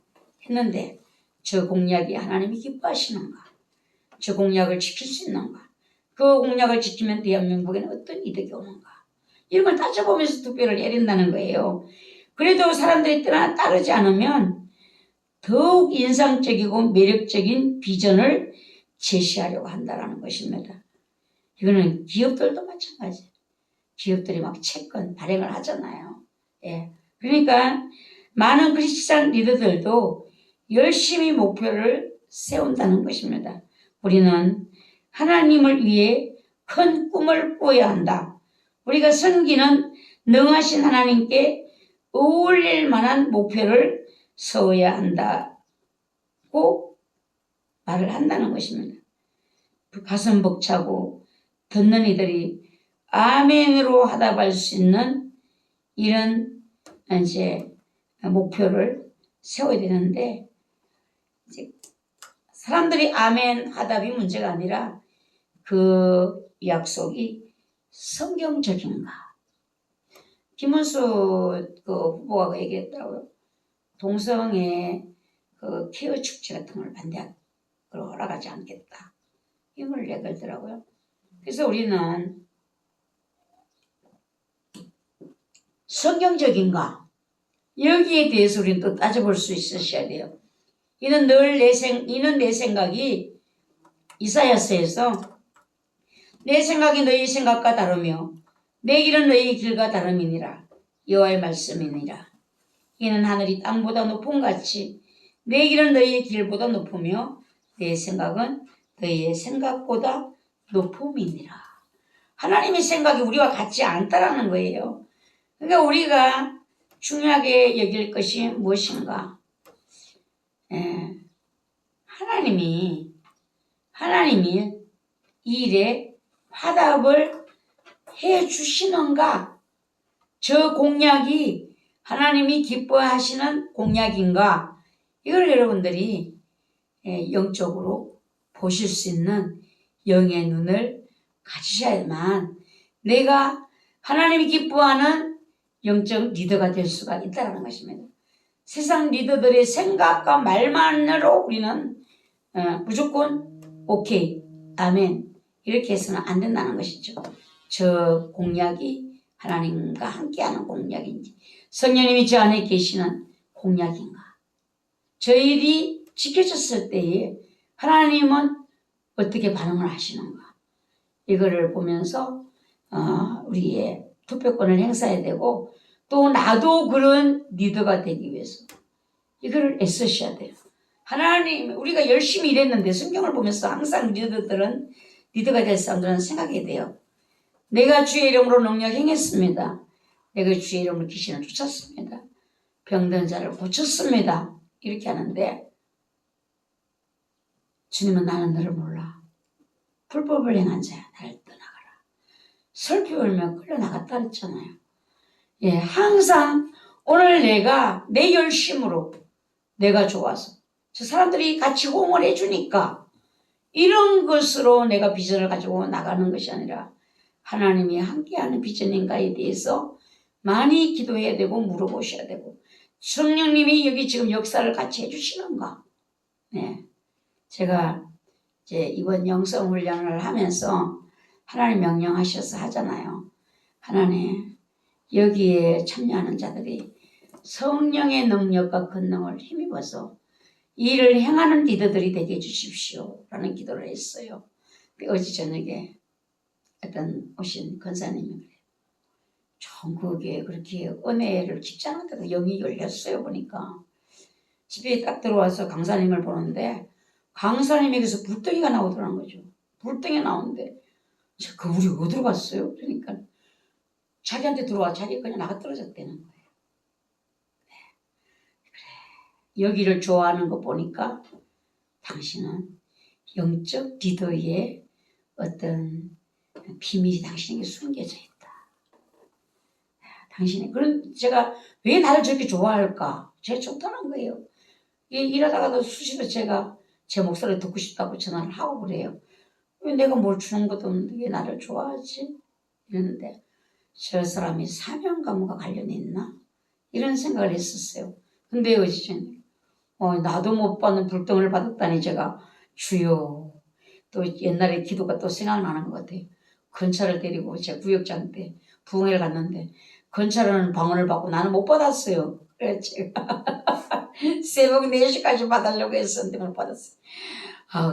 했는데 저 공약이 하나님이 기뻐하시는가? 저 공약을 지킬 수 있는가? 그 공약을 지키면 대한민국에는 어떤 이득이 오는가? 이런 걸 따져보면서 투표를 해야 된다는 거예요. 그래도 사람들이 따르지 않으면 더욱 인상적이고 매력적인 비전을 제시하려고 한다는 것입니다. 이거는 기업들도 마찬가지예요. 기업들이 막 채권 발행을 하잖아요. 예. 그러니까 많은 크리스찬 리더들도 열심히 목표를 세운다는 것입니다. 우리는 하나님을 위해 큰 꿈을 꾸어야 한다. 우리가 섬기는 능하신 하나님께 어울릴 만한 목표를 세워야 한다고 말을 한다는 것입니다. 가슴 벅차고 듣는 이들이 아멘으로 하답할 수 있는 이런 이제 목표를 세워야 되는데, 이제 사람들이 아멘 하답이 문제가 아니라 그 약속이 성경적인가? 김문수 그 후보가 얘기했더라고요. 동성애 그 케어 축제 같은 걸 그걸 허락하지 않겠다. 힘을 내걸더라고요. 그래서 우리는 성경적인가? 여기에 대해서 우리는 또 따져볼 수 있으셔야 돼요. 이는 내 생각이 이사야서에서 내 생각이 너희 생각과 다르며 내 길은 너희 길과 다름이니라. 여호와의 말씀이니라. 이는 하늘이 땅보다 높음 같이 내 길은 너희의 길보다 높으며 내 생각은 너희의 생각보다 높음이니라. 하나님의 생각이 우리와 같지 않다라는 거예요. 그러니까 우리가 중요하게 여길 것이 무엇인가? 하나님이 이 일에 화답을 해 주시는가? 저 공약이 하나님이 기뻐하시는 공약인가? 이걸 여러분들이 영적으로 보실 수 있는 영의 눈을 가지셔야만 내가 하나님이 기뻐하는 영적 리더가 될 수가 있다는 것입니다. 세상 리더들의 생각과 말만으로 우리는 무조건 오케이, 아멘 이렇게 해서는 안 된다는 것이죠. 저 공약이 하나님과 함께하는 공약인지 성령님이 저 안에 계시는 공약인가. 저 일이 지켜졌을 때에 하나님은 어떻게 반응을 하시는가. 이거를 보면서 우리의 투표권을 행사해야 되고 또 나도 그런 리더가 되기 위해서 이거를 애쓰셔야 돼요. 하나님 우리가 열심히 일했는데 성경을 보면서 항상 리더가 될 사람들은 생각해야 돼요. 내가 주의 이름으로 능력 행했습니다. 내가 주의 이름으로 귀신을 쫓았습니다. 병든 자를 고쳤습니다. 이렇게 하는데 주님은 나는 너를 몰라. 불법을 행한 자야 나를 떠나가라. 설교 울며 끌려나갔다 그랬잖아요. 항상 오늘 내가 내 열심으로 내가 좋아서 저 사람들이 같이 호응을 해주니까 이런 것으로 내가 비전을 가지고 나가는 것이 아니라 하나님이 함께하는 비전인가에 대해서 많이 기도해야 되고 물어보셔야 되고 성령님이 여기 지금 역사를 같이 해주시는가. 제가 이제 이번 영성 훈련을 하면서 하나님 명령하셔서 하잖아요. 하나님 여기에 참여하는 자들이 성령의 능력과 권능을 힘입어서 이 일을 행하는 리더들이 되게 해주십시오 라는 기도를 했어요. 어제 저녁에 어떤 오신 권사님이 그래요. 전국에 그렇게 은혜를 깊지 않은데도 영이 열렸어요. 보니까 집에 딱 들어와서 강사님을 보는데 강사님에게서 불덩이가 나오더라는 거죠. 불덩이 나오는데 그 우리 어디로 갔어요? 그러니까 자기한테 들어와 자기 그냥 나가 떨어졌다는 거예요. 그래 여기를 좋아하는 거 보니까 당신은 영적 리더의 어떤 비밀이 당신에게 숨겨져 있다. 당신이 그런 제가 왜 나를 저렇게 좋아할까? 제가 좋다는 거예요. 일하다가도 수시로 제가 제 목소리를 듣고 싶다고 전화를 하고 그래요. 왜 내가 뭘 주는 것도 없는데 왜 나를 좋아하지? 이러는데 저 사람이 사명감과 관련이 있나? 이런 생각을 했었어요. 근데 어제는 나도 못 받는 불덩이를 받았다니 제가 주여 또 옛날에 기도가 또 생각나는 것 같아요. 건차를 데리고 제 구역장 때 부흥회를 갔는데 건차라는 방언을 받고 나는 못 받았어요. 그래서 제가 새벽 4시까지 받으려고 했었는데 못 받았어요.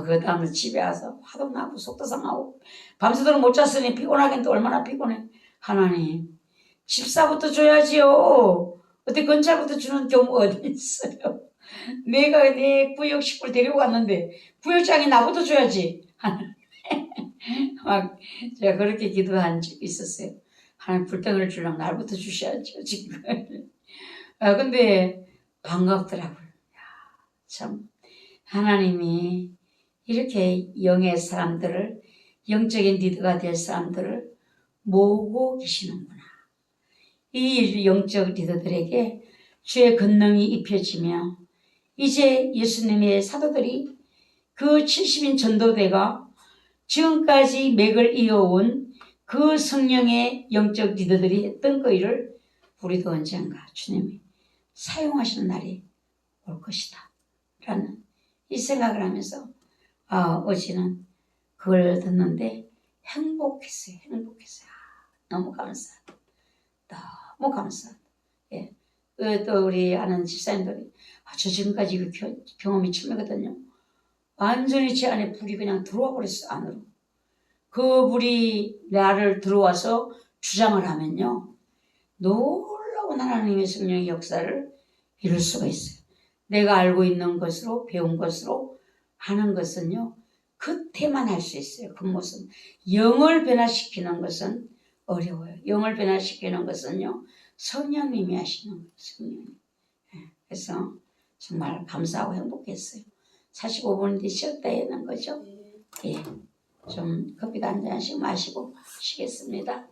그 다음에 집에 와서 화도 나고 속도 상하고 밤새도록 못 잤으니 피곤하긴 또 얼마나 피곤해. 하나님 집사부터 줘야지요. 어떻게 건차부터 주는 경우 어디 있어요. 내가 내 구역 식구를 데리고 갔는데 구역장이 나부터 줘야지. 막 제가 그렇게 기도한 적이 있었어요. 하나님 불덩이를 주려면 날부터 주셔야죠 지금. 근데 반갑더라고요. 참 하나님이 이렇게 영의 사람들을 영적인 리더가 될 사람들을 모으고 계시는구나. 이 영적 리더들에게 주의 권능이 입혀지며 이제 예수님의 사도들이 그 70인 전도대가 지금까지 맥을 이어온 그 성령의 영적 리더들이 했던 그 일을 우리도 언젠가 주님이 사용하시는 날이 올 것이다 라는 이 생각을 하면서 어제는 그걸 듣는데 행복했어요. 너무 감사하다. 너무 감사하다. 또 우리 아는 집사님들이 저 지금까지 그 경험이 처음이거든요. 완전히 제 안에 불이 그냥 들어와 버렸어 안으로. 그 불이 나를 들어와서 주장을 하면요. 놀라운 하나님의 성령의 역사를 이룰 수가 있어요. 내가 알고 있는 것으로 배운 것으로 하는 것은요. 그때만 할 수 있어요. 그 모습. 영을 변화시키는 것은 어려워요. 영을 변화시키는 것은요. 성령님이 하시는 거예요. 성령님. 그래서 정말 감사하고 행복했어요. 45분인데 쉬었다 하는 거죠. 예. 좀 커피도 한 잔씩 마시고 쉬겠습니다.